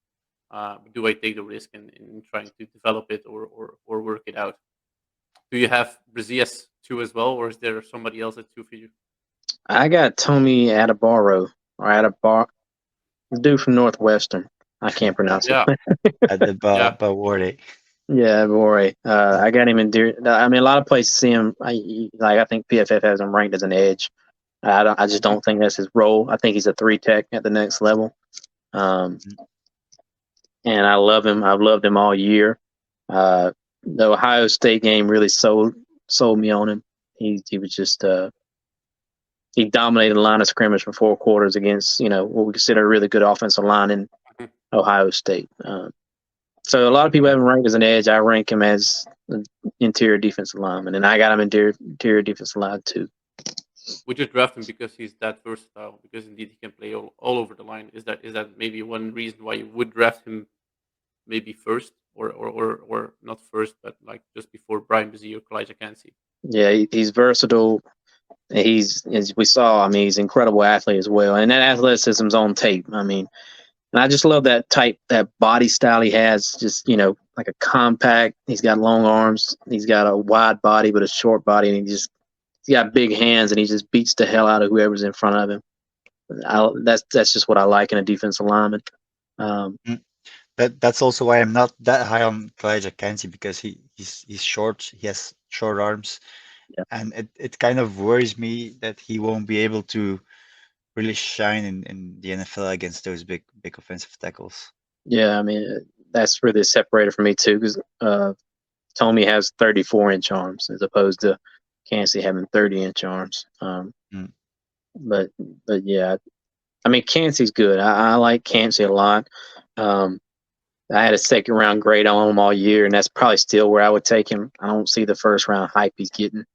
Do I take the risk in trying to develop it or work it out? Do you have Brazil as 2 as well, or is there somebody else at 2 for you? I got Tommy Adebaro or Adebar, the dude from Northwestern. I can't pronounce it. At the Bawore. Yeah, Bore. I got him in Deer. I mean, a lot of places see him. I think PFF has him ranked as an edge. I just don't think that's his role. I think he's a 3 tech at the next level. And I love him. I've loved him all year. The Ohio State game really sold me on him. He was just he dominated the line of scrimmage for 4 quarters against what we consider a really good offensive line in Ohio State. So a lot of people have him ranked as an edge. I rank him as an interior defensive lineman, and I got him interior defensive line too. Would you draft him because he's that versatile? Because indeed he can play all over the line. Is that maybe one reason why you would draft him maybe first, or not first, but like just before Brian Brzee or college-adepten? Yeah, he's versatile. He's, as we saw, I mean, he's an incredible athlete as well, and that athleticism's on tape. I mean, and I just love that body style he has. Just like a compact. He's got long arms. He's got a wide body but a short body, and he's got big hands, and he just beats the hell out of whoever's in front of him. That's just what I like in a defensive lineman. That's also why I'm not that high on college-adepten, because he's short. He has short arms, and it kind of worries me that he won't be able to really shine in the NFL against those big offensive tackles. Yeah, I mean, that's really a separator for me too, because Tommy has 34-inch arms as opposed to Kancey having 30-inch arms. But yeah, I mean, Kancey's good. I like Kancey a lot. I had a 2nd round grade on him all year, and that's probably still where I would take him. I don't see the 1st round hype he's getting.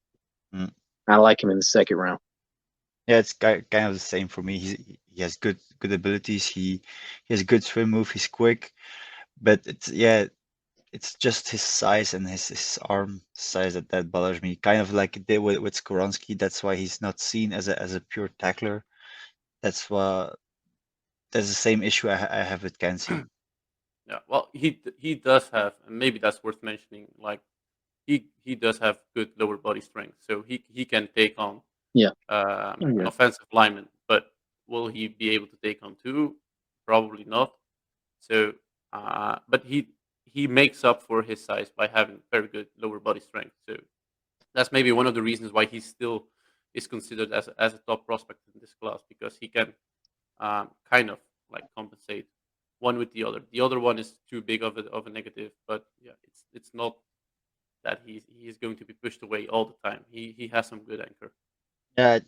I like him in the 2nd round. Yeah, it's kind of the same for me. He has good abilities. He has a good swim move. He's quick, but it's just his size and his arm size that bothers me. Kind of like it did with Skoronski. That's why he's not seen as a pure tackler. That's the same issue I have with Kancey. Yeah, well, he does have, and maybe that's worth mentioning. Like he does have good lower body strength, so he can take on an offensive lineman. But will he be able to take on 2? Probably not. So, but he makes up for his size by having very good lower body strength. So that's maybe one of the reasons why he still is considered as a top prospect in this class, because he can kind of like compensate one with the other. The other one is too big of a negative, but yeah, it's not that he is going to be pushed away all the time. He has some good anchor. Yeah,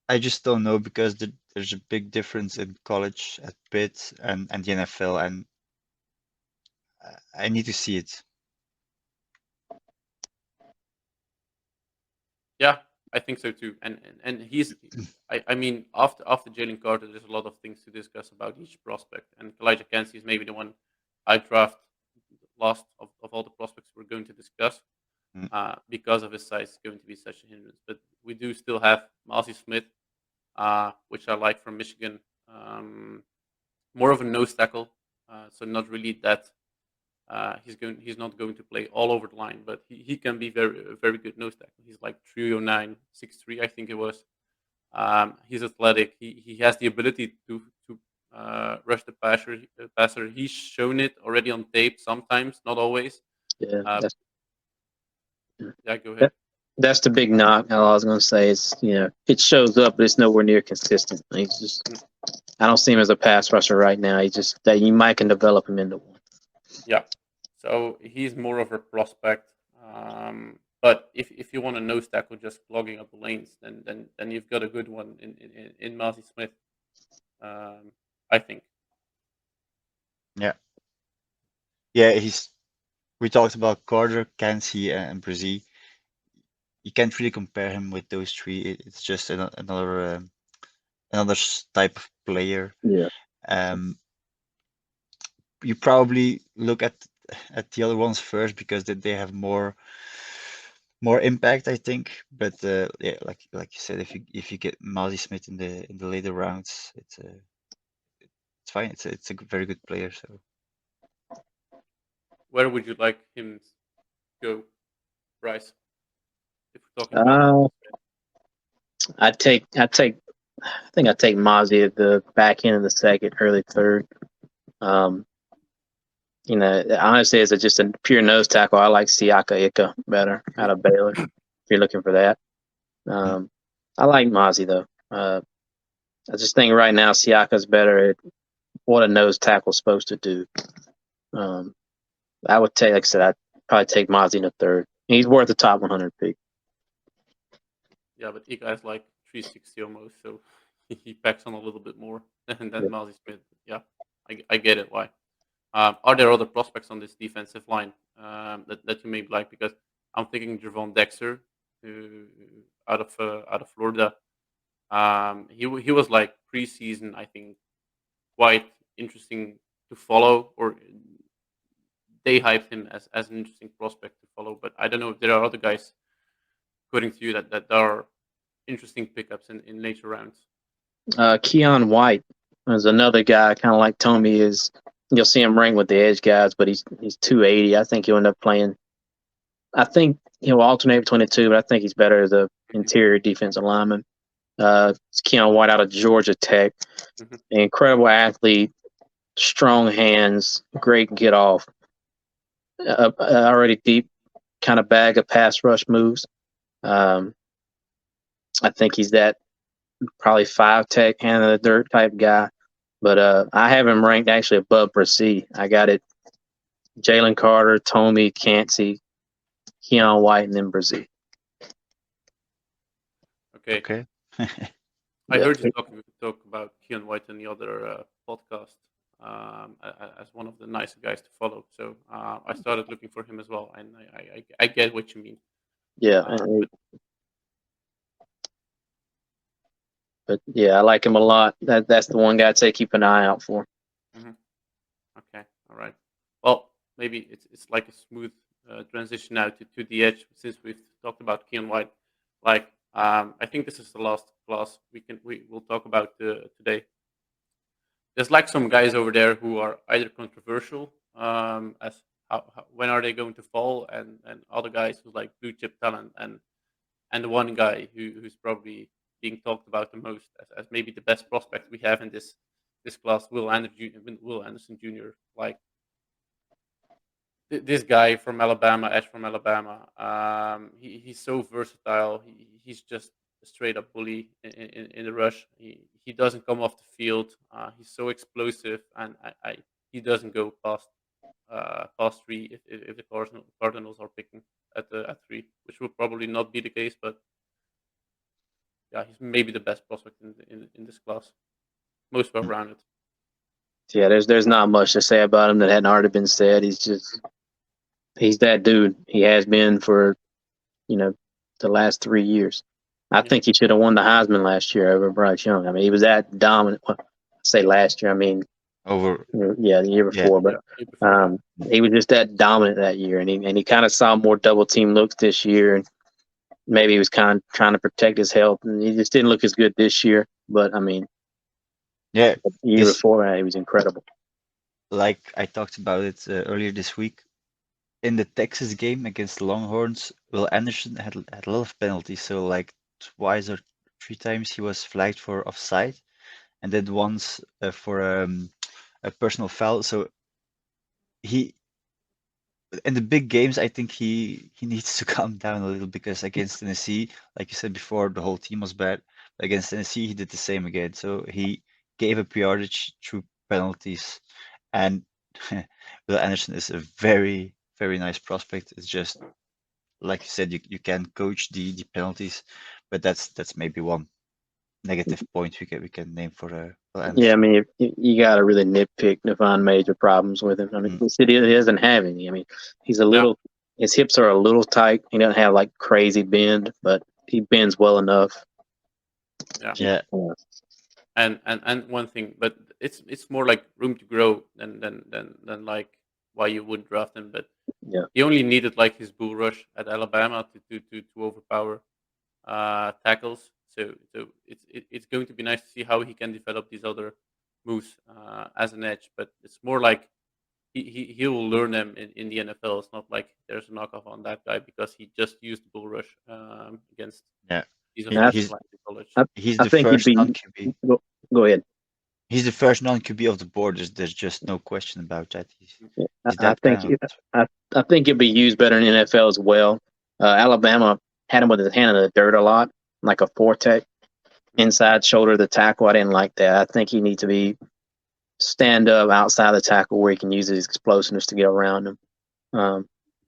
I just don't know, because there's a big difference in college at Pitt and the NFL, and I need to see it. Yeah, I think so too. And he's, I mean, after Jalen Carter, there's a lot of things to discuss about each prospect. And Elijah Kancey is maybe the one I draft last of all the prospects we're going to discuss, because of his size. Is going to be such a hindrance. But we do still have Malcy Smith, which I like, from Michigan. More of a nose tackle, so not really that. He's not going to play all over the line, but he can be very good nose tackle. He's like 309, 6'3", I think it was. He's athletic. He has the ability to rush the passer. He's shown it already on tape sometimes, not always. Yeah. Go ahead. That's the big knock. All I was going to say is, it shows up, but it's nowhere near consistent. He's just, I don't see him as a pass rusher right now. He just, that you might can develop him into one. Yeah. So he's more of a prospect, But if you want a nose tackle just clogging up the lanes, then you've got a good one in Mazi Smith. I think. Yeah, we talked about Carter, Kansi, and Brazil. You can't really compare him with those three. It's just another type of player. Yeah. You probably look at the other ones first because they have more impact, I think. But yeah, like you said, if you get Mazi Smith in the later rounds, it's fine. It's a very good player. So Where would you like him to go, Bryce? If we're talking about I think I'd take Mozzie at the back end of the second, early third. Honestly, as just a pure nose tackle, I like Siaka Ika better out of Baylor. If you're looking for that, I like Mozzie though. I just think right now Siaka's better at what a nose tackle's supposed to do. I would take, like I said, I'd probably take Mozzie in the third. He's worth the top 100 pick. Yeah, but Ika is like 360 almost, so he packs on a little bit more than Mazi Smith. Yeah, I get it. Why? Are there other prospects on this defensive line that you may like? Because I'm thinking Javon Dexter, who out of Florida. He was like preseason, I think, quite interesting to follow, or they hyped him as an interesting prospect to follow. But I don't know if there are other guys, according to you, that are interesting pickups in later rounds. Keon White is another guy, kind of like Tommy is. You'll see him ring with the edge guys, but he's 280. I think he'll end up playing. I think he'll alternate between the two, but I think he's better as a interior defensive lineman. It's Keon White out of Georgia Tech. Incredible athlete, strong hands, great get off. Already deep kind of bag of pass rush moves. I think he's that probably 5 tech, hand of the dirt type guy. But I have him ranked actually above Brazil. I got it Jalen Carter, Tommy, Kansi, Keon White, and then Brazil. okay. I heard you talk about Keon White in the other podcast as one of the nicer guys to follow. So I started looking for him as well, and I get what you mean. Yeah. But yeah, I like him a lot. That's the one guy I'd say keep an eye out for. Okay, all right. Well, maybe it's like a smooth transition now to the edge, since we've talked about Keon White. Like, I think this is the last class we will talk about today. There's like some guys over there who are either controversial, as when are they going to fall, and other guys who like blue chip talent, and the one guy who's probably being talked about the most as maybe the best prospect we have in this class, Will Anderson Jr. Like this guy from Alabama, Edge from Alabama. He's so versatile. He's just a straight up bully in the rush. He doesn't come off the field. He's so explosive, and he doesn't go past 3 if the Cardinals are picking at 3, which will probably not be the case, but yeah, he's maybe the best prospect in this class. Most well rounded. Yeah, there's not much to say about him that hadn't already been said. He's that dude. He has been for the last 3 years. I think he should have won the Heisman last year over Bryce Young. I mean, he was that dominant. Well, I say last year, I mean the year before, but he was just that dominant that year, and he kind of saw more double team looks this year, and maybe he was kind of trying to protect his health, and he just didn't look as good this year. But I mean, yeah, the year before that, he was incredible. Like I talked about it earlier this week, in the Texas game against the Longhorns, Will Anderson had a lot of penalties. So like twice or 3 times he was flagged for offside, and then once for a personal foul. So he, in the big games, I think he needs to calm down a little, because against Tennessee, like you said before, the whole team was bad. Against Tennessee, he did the same again. So he gave up yardage through penalties, and Will Anderson is a very, very nice prospect. It's just like you said, you can coach the penalties, but that's maybe one negative point we can name for Anderson. Yeah, I mean, you got to really nitpick to find major problems with him. I mean, he doesn't have any. I mean, he's a little, his hips are a little tight. He doesn't have like crazy bend, but he bends well enough. Yeah. And one thing, but it's more like room to grow than like why you would draft him. But Yeah. he only needed like his bull rush at Alabama to overpower tackles. So it's going to be nice to see how he can develop these other moves as an edge. But it's more like he will learn them in the NFL. It's not like there's a knockoff on that guy because he just used bull rush against these Yeah. offensive lines in college. He's I the think first he'd be. non-QB. Go ahead. He's the first non-QB of the board. There's just no question about that. He's I that think kind of- I think it'd be used better in the NFL as well. Alabama had him with his hand in the dirt a lot, like a four-tech inside shoulder of the tackle. I didn't like that. I think he needs to be stand up outside the tackle where he can use his explosiveness to get around him.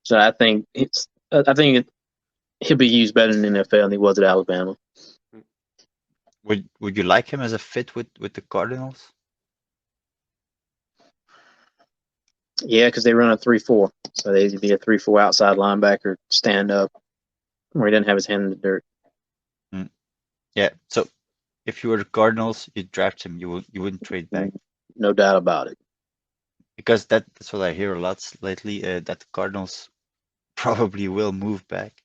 So I think he'll be used better in the NFL than he was at Alabama. Would you like him as a fit with the Cardinals? Yeah, because they run a 3-4, so they'd be a 3-4 outside linebacker, stand up, where he didn't have his hand in the dirt. Yeah. So if you were the Cardinals, you'd draft him. You wouldn't trade back. No doubt about it. Because that's what I hear a lot lately. That the Cardinals probably will move back.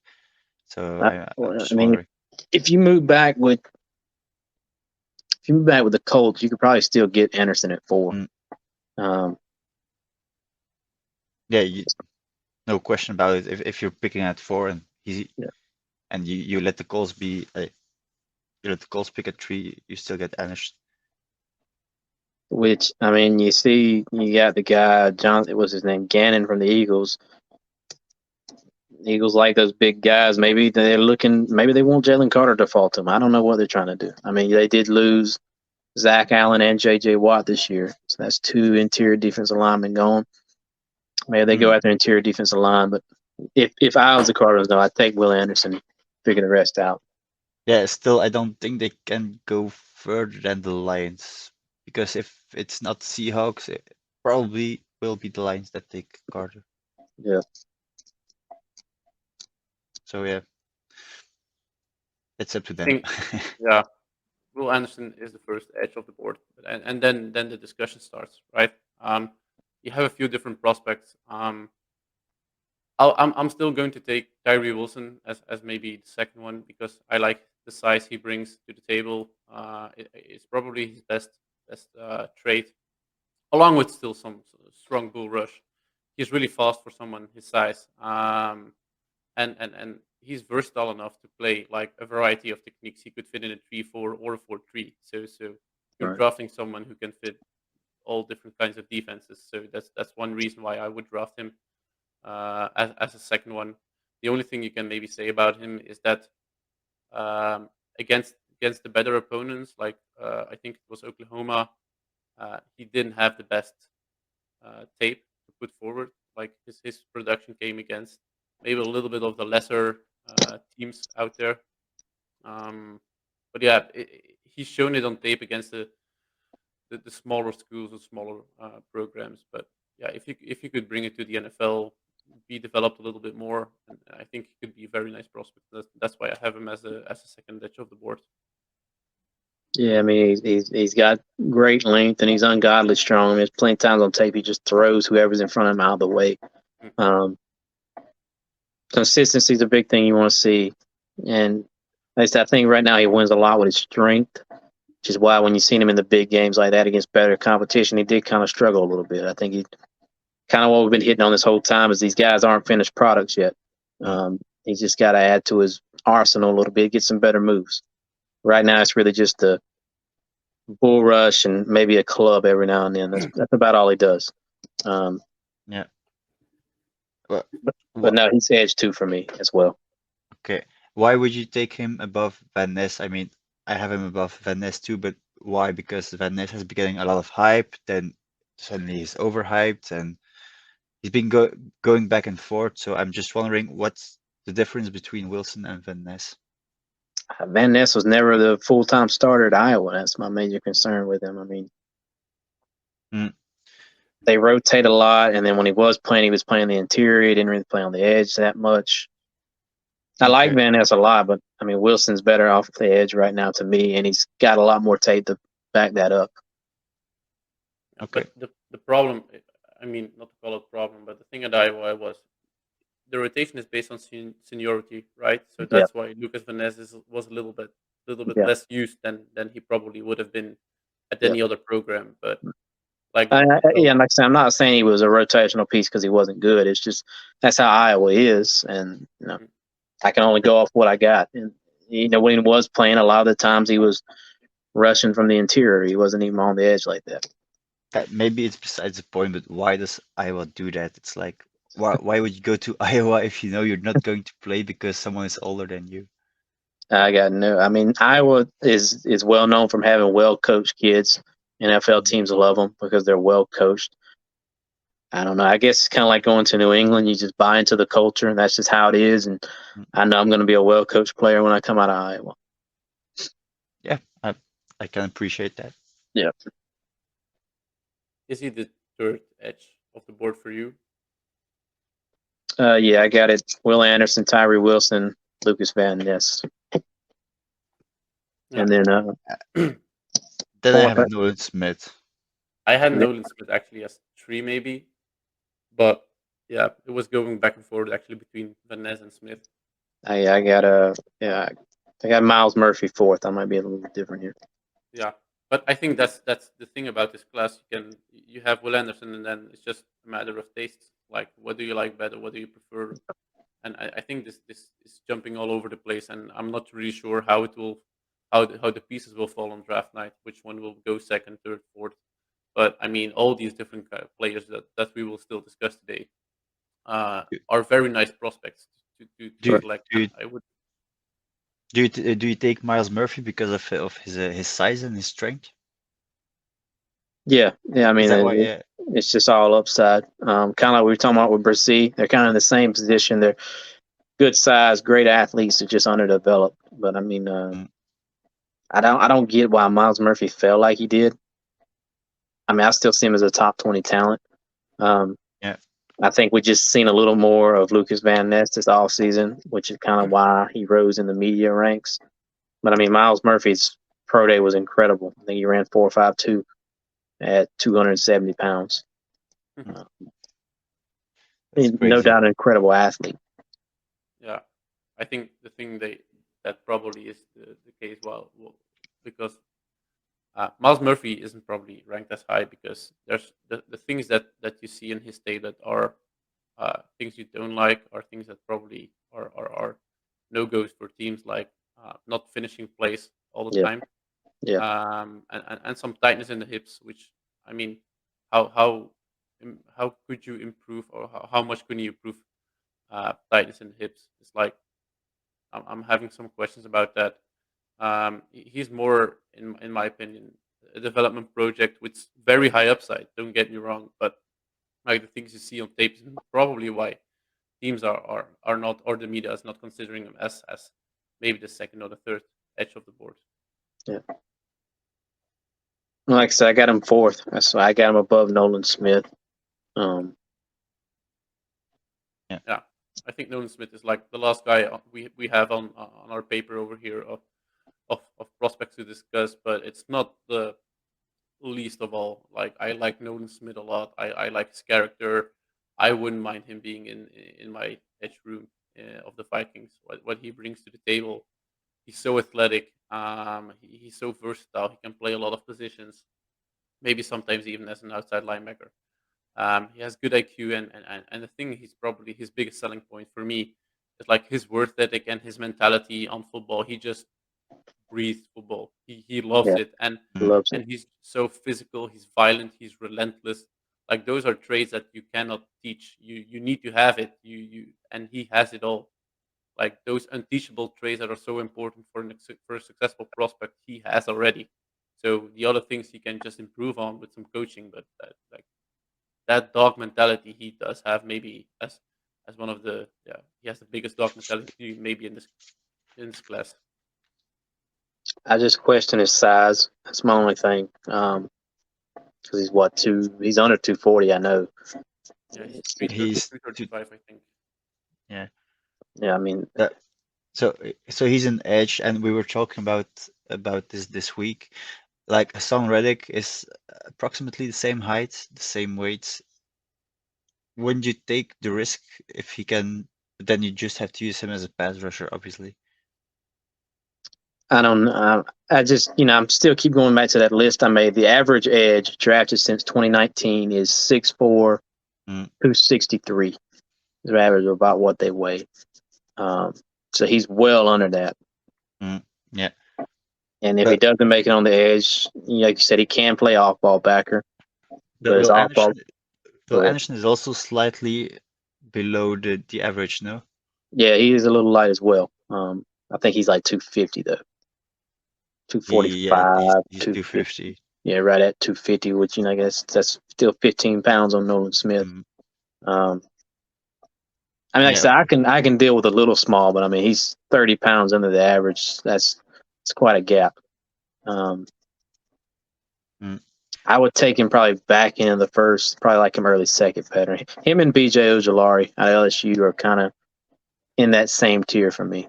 So I'm just wondering. If you move back with the Colts, you could probably still get Anderson at 4. Yeah, no question about it. If you're picking at 4 and and you let the Colts be you let the Colts pick at 3, you still get Anderson. Which, I mean, you see, you got the guy, it was his name, Gannon from the Eagles. Eagles like those big guys. Maybe they want Jalen Carter to fall to them. I don't know what they're trying to do. I mean, they did lose Zach Allen and J.J. Watt this year. So that's 2 interior defensive linemen gone. Maybe they go after interior defensive line. But if I was the Cardinals, no, I'd take Will Anderson, figure the rest out. Yeah, still, I don't think they can go further than the Lions. Because if it's not Seahawks, it probably will be the Lions that take Carter. Yeah. So yeah, it's up to them. Yeah, Will Anderson is the first edge of the board, and then the discussion starts, right? You have a few different prospects. I'm still going to take Tyree Wilson as maybe the second one because I like the size he brings to the table. It's probably his best trait, along with still some strong bull rush. He's really fast for someone his size, and he's versatile enough to play like a variety of techniques. He could fit in a 3-4 or a 4-3. So you're drafting someone who can fit all different kinds of defenses. So that's one reason why I would draft him as a second one. The only thing you can maybe say about him is that against the better opponents, like I think it was Oklahoma, he didn't have the best tape to put forward. Like his production came against maybe a little bit of the lesser teams out there. But yeah, he's shown it on tape against the smaller schools and smaller programs. But yeah, if you could bring it to the NFL, be developed a little bit more, and I think he could be a very nice prospect. That's why I have him as a second edge of the board. Yeah, I mean he's got great length and he's ungodly strong. There's plenty of times on tape he just throws whoever's in front of him out of the way. Consistency is a big thing you want to see, and I think right now he wins a lot with his strength, which is why when you've seen him in the big games like that against better competition, he did kind of struggle a little bit. I think he kind of what we've been hitting on this whole time is these guys aren't finished products yet. He's just got to add to his arsenal a little bit, get some better moves. Right now, it's really just a bull rush and maybe a club every now and then. That's about all he does. Yeah. But no, he's edge 2 for me as well. Okay. Why would you take him above Van Ness? I mean, I have him above Van Ness too, but why? Because Van Ness has been getting a lot of hype, then suddenly he's overhyped, and he's been going back and forth. So I'm just wondering, what's the difference between Wilson and Van Ness? Van Ness was never the full-time starter at Iowa. That's my major concern with him. I mean, they rotate a lot, and then when he was playing the interior. He didn't really play on the edge that much. I like Van Ness a lot, but I mean, Wilson's better off the edge right now to me, and he's got a lot more tape to back that up. Okay. But the problem, I mean, not to call it problem, but the thing at Iowa was the rotation is based on seniority, right? So that's why Lucas Van Ness was a little bit less used than he probably would have been at any other program. But like, and like I said, I'm not saying he was a rotational piece because he wasn't good. It's just that's how Iowa is, and I can only go off what I got. And when he was playing, a lot of the times he was rushing from the interior. He wasn't even on the edge like that. Maybe it's besides the point, but why does Iowa do that? It's like, why would you go to Iowa if you know you're not going to play because someone is older than you? I mean, Iowa is well known from having well coached kids. NFL teams love them because they're well coached. I don't know. I guess it's kind of like going to New England. You just buy into the culture, and that's just how it is. And I know I'm going to be a well coached player when I come out of Iowa. Yeah, I can appreciate that. Yeah. Is he the third edge of the board for you? Yeah, I got it. Will Anderson, Tyree Wilson, Lucas Van Ness. And then then I have Nolan Smith. I had Nolan Smith actually as 3 maybe, but yeah, it was going back and forth actually between Van Ness and Smith. I got Miles Murphy 4th. I might be a little bit different here. Yeah, but I think that's the thing about this class. You have Will Anderson, and then it's just a matter of taste. Like, what do you like better? What do you prefer? And I think this is jumping all over the place, and I'm not really sure how the pieces will fall on draft night. Which one will go second, third, fourth? But I mean, all these different players that we will still discuss today are very nice prospects to select. Do you take Miles Murphy because of his size and his strength? Yeah. I mean, it's just all upside. Kind of like we were talking about with Brissy. They're kind of in the same position. They're good size, great athletes. They're just underdeveloped. But I mean, I don't get why Miles Murphy fell like he did. I mean, I still see him as a top 20 talent. I think we just seen a little more of Lucas Van Ness this offseason, which is kind of why he rose in the media ranks. But I mean, Miles Murphy's pro day was incredible. I think he ran 4.52 at 270 pounds. No doubt, an incredible athlete. Yeah, I think the thing that probably is the case. Well, because Miles Murphy isn't probably ranked as high because there's the things that you see in his tape that are things you don't like, or things that probably are no goes for teams, like not finishing plays all the time. Yeah. And some tightness in the hips, which I mean, how could you improve, or how much can you improve tightness in the hips? It's like I'm having some questions about that. He's more, in my opinion, a development project with very high upside. Don't get me wrong, but like the things you see on tape is probably why teams are not, or the media is not considering him as maybe the second or the third edge of the board. Yeah. Like I said, I got him 4th. That's why I got him above Nolan Smith. Yeah, I think Nolan Smith is like the last guy we have on our paper over here of prospects to discuss, but it's not the least of all. Like, I like Nolan Smith a lot. I like his character. I wouldn't mind him being in my edge room of the Vikings. What he brings to the table, he's so athletic. He's so versatile. He can play a lot of positions. Maybe sometimes even as an outside linebacker. He has good IQ, and the thing he's probably his biggest selling point for me is like his work ethic and his mentality on football. He just breathes football. He loves it, and he's so physical. He's violent. He's relentless. Like, those are traits that you cannot teach. You need to have it. And he has it all. Like, those unteachable traits that are so important for a successful prospect, he has already. So the other things he can just improve on with some coaching, but that dog mentality he does have, maybe as as one of the he has the biggest dog mentality maybe in this class. I just question his size. That's my only thing. Because he's under 240. I know. Yeah, he's He's 335, I think. yeah. Yeah, I mean, So he's an edge, and we were talking about this week. Like Hassan Reddick is approximately the same height, the same weight. Wouldn't you take the risk if he can? But then you just have to use him as a pass rusher, obviously. I don't know. I just, I'm still keep going back to that list I made. The average edge drafted since 2019 is 6'4", 263. The average of about what they weigh. So he's well under that. Yeah. And if he doesn't make it on the edge, like you said, he can play off-ball backer. But his off-ball. Will Anderson is also slightly below the average, no? Yeah, he is a little light as well. I think he's like 250 though. 245. He's 250. Yeah, right at 250, which I guess that's still 15 pounds on Nolan Smith. I mean, like I said, I can deal with a little small, but I mean, he's 30 pounds under the average. It's quite a gap. I would take him probably back in the first, probably like him early second pattern. Him and BJ Ojulari at LSU are kind of in that same tier for me.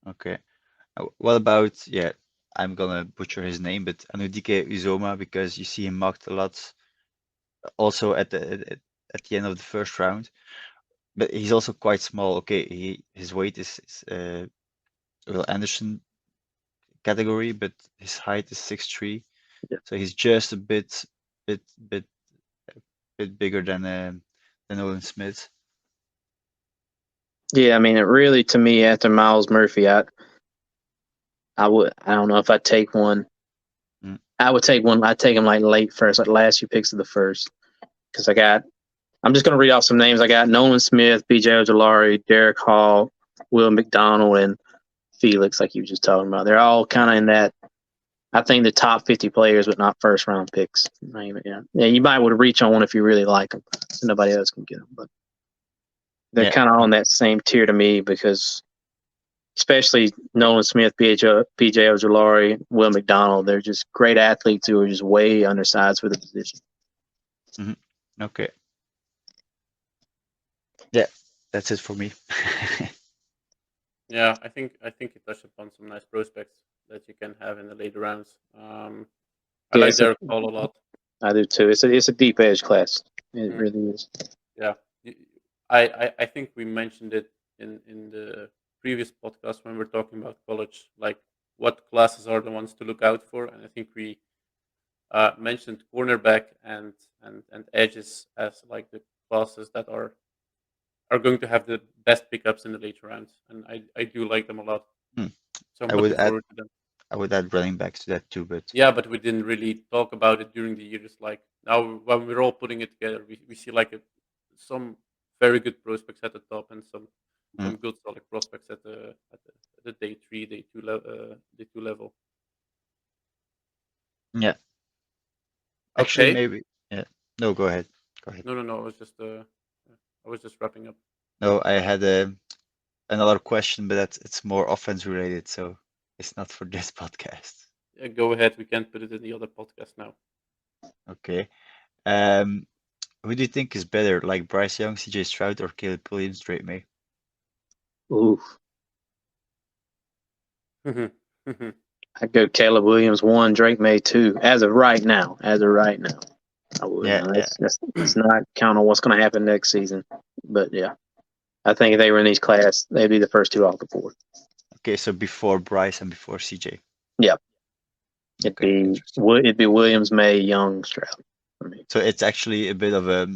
Okay. What about, I'm gonna butcher his name, but Anudike Uzoma, because you see him mocked a lot also at the end of the first round. But he's also quite small. Okay, his weight is Will Anderson category, but his height is 6'3". Yeah. So he's just a bit bigger than Nolan Smith. Yeah, I mean, it really, to me, after Miles Murphy, I don't know if I'd take one. I would take one. I'd take him like late first, like last few picks of the first. Because I'm just going to read off some names. I got Nolan Smith, BJ Ojulari, Derek Hall, Will McDonald, and Felix, like you were just talking about. They're all kind of in that, I think, the top 50 players, but not first round picks. Yeah, you might want to reach on one if you really like them. Nobody else can get them, but they're kind of on that same tier to me because, especially Nolan Smith, BJ Ojulari, Will McDonald, they're just great athletes who are just way undersized for the position. Okay. Yeah, that's it for me. Yeah, I think you touched upon some nice prospects that you can have in the later rounds. I like Derek Hall a lot. I do too. It's a deep edge class. It really is. Yeah, I think we mentioned it in the previous podcast when we were talking about college, like what classes are the ones to look out for, and I think we mentioned cornerback and edges as like the classes that are going to have the best pickups in the later rounds, and I do like them a lot. So I'm looking forward to them. I would add running backs to that too, but but we didn't really talk about it during the years. Like now, when we're all putting it together, we see like some very good prospects at the top and some good solid prospects at the day 3, day 2 level. Yeah. Actually, maybe. Yeah. No, go ahead. No. I was just wrapping up. No, I had another question, but it's more offense related, so it's not for this podcast. Yeah, go ahead. We can't put it in the other podcast now. Okay. Who do you think is better, like Bryce Young, CJ Stroud, or Caleb Williams, Drake May? Oof. I go Caleb Williams 1, Drake May 2. As of right now, I would. Let's not count on what's going to happen next season. But yeah, I think if they were in each class, they'd be the first two off the board. Okay, so before Bryce and before CJ. Yeah, it'd be Williams, May, Young, Stroud for me. So it's actually a bit of a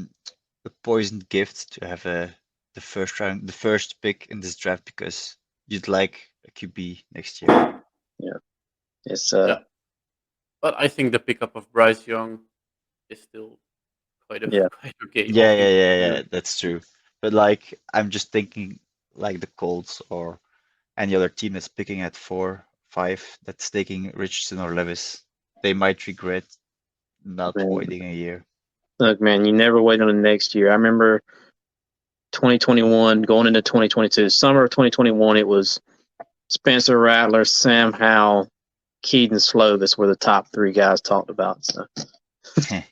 poisoned gift to have the first pick in this draft because you'd like a QB next year. Yeah, it's But I think the pickup of Bryce Young is still quite okay. Yeah, that's true. But like, I'm just thinking like the Colts or any other team that's picking at 4, 5, that's taking Richardson or Levis. They might regret not waiting a year. Look, man, you never wait on the next year. I remember 2021, going into 2022. Summer of 2021, it was Spencer Rattler, Sam Howell, Keaton Slovis were the top three guys talked about. So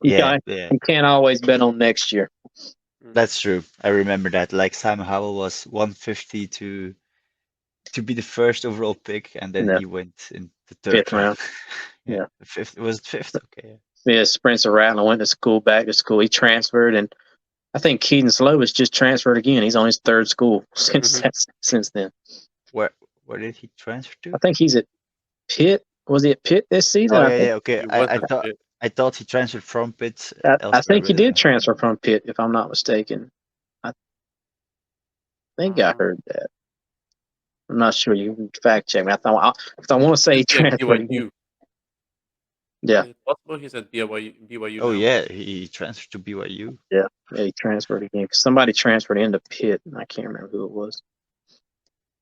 Yeah. you can't always bet on next year. That's true. I remember that. Like Sam Howell was 150 to be the first overall pick, and then Yeah. he went in the third Fifth round. Yeah. The fifth. Was it fifth? Okay. Yeah, Spencer Rattler went to school, back to school. He transferred, and I think Keaton Slovis just transferred again. He's on his third school since then. Where did he transfer to? I think he's at Pitt. Was he at Pitt this season? Oh, I think. yeah. Okay. I thought he transferred from Pitt. I think he did transfer from Pitt, if I'm not mistaken. I think I heard that. I'm not sure. You can fact check me. I want to say he transferred. Yeah. Is it possible he's at BYU Oh now? yeah, he transferred to BYU. Yeah, he transferred again. 'Cause somebody transferred into Pitt, and I can't remember who it was.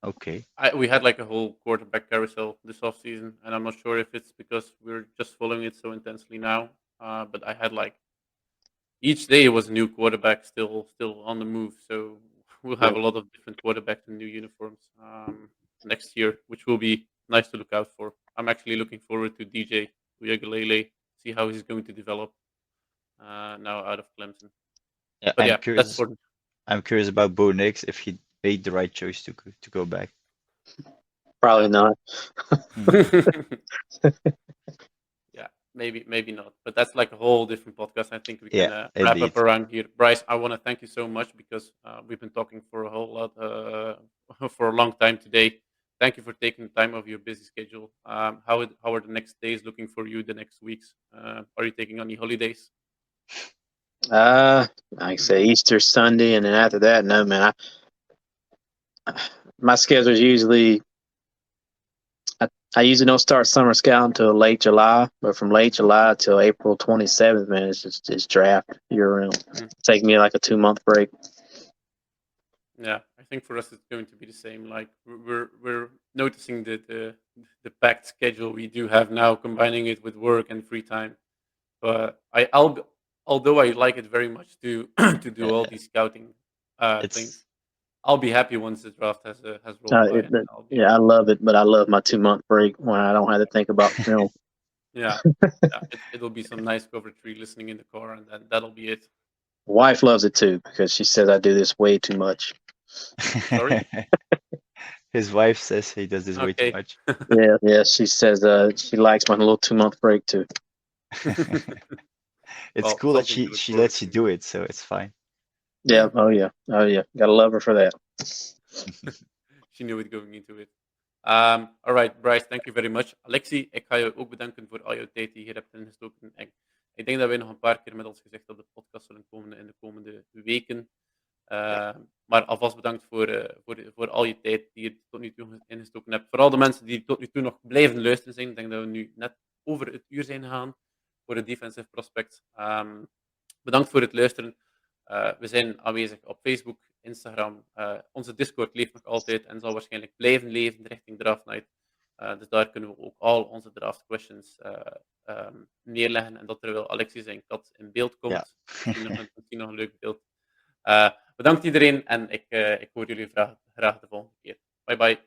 Okay. We had like a whole quarterback carousel this offseason, and I'm not sure if it's because we're just following it so intensely now. But I had like each day was a new quarterback still on the move. So we'll have a lot of different quarterbacks in new uniforms next year, which will be nice to look out for. I'm actually looking forward to DJ Uiagalelei, see how he's going to develop now out of Clemson. Yeah, But I'm curious about Bo Nix if he made the right choice to go back. Probably not. Yeah, maybe not. But that's like a whole different podcast. I think we can wrap indeed. up around here. Bryce, I want to thank you so much because we've been talking for a whole lot for a long time today. Thank you for taking the time of your busy schedule. How are the next days looking for you? The next weeks? Are you taking any holidays? Like I say, Easter Sunday, and then after that, no, man. My schedule is usually. I usually don't start summer scout until late July, but from late July till April 27th, man, it's draft year round. Take me like a 2-month break. Yeah, I think for us it's going to be the same. Like we're noticing that the packed schedule we do have now, combining it with work and free time. But although I like it very much to do all these scouting things, I'll be happy once the draft has rolled by. I love it, but I love my 2-month break when I don't have to think about film. It'll be some nice cover tree listening in the car, and then that'll be it. Wife loves it too because she says I do this way too much. Sorry? His wife says he does this way too much. Yeah. She says she likes my little 2-month break too. It's cool that she lets you do it, so it's fine. Yeah. Oh yeah. Gotta love her for that. She knew it going into it. All right, Bryce, thank you very much. Alexis, ik ga je ook bedanken voor al je tijd die je hier hebt ingestoken. Ik denk dat we nog een paar keer met ons gezegd op de podcast zullen komen in de komende weken. Maar alvast bedankt voor al je tijd die je tot nu toe ingestoken hebt. Vooral de mensen die tot nu toe nog blijven luisteren zijn. Ik denk dat we nu net over het uur zijn gegaan voor de defensive prospects. Bedankt voor het luisteren. We zijn aanwezig op Facebook, Instagram. Onze Discord leeft nog altijd en zal waarschijnlijk blijven leven richting Draft Night. Dus daar kunnen we ook al onze draft questions neerleggen. En dat terwijl Alexis zijn kat in beeld komt. Ja. Misschien nog een leuk beeld. Bedankt iedereen en ik hoor jullie graag de volgende keer. Bye bye.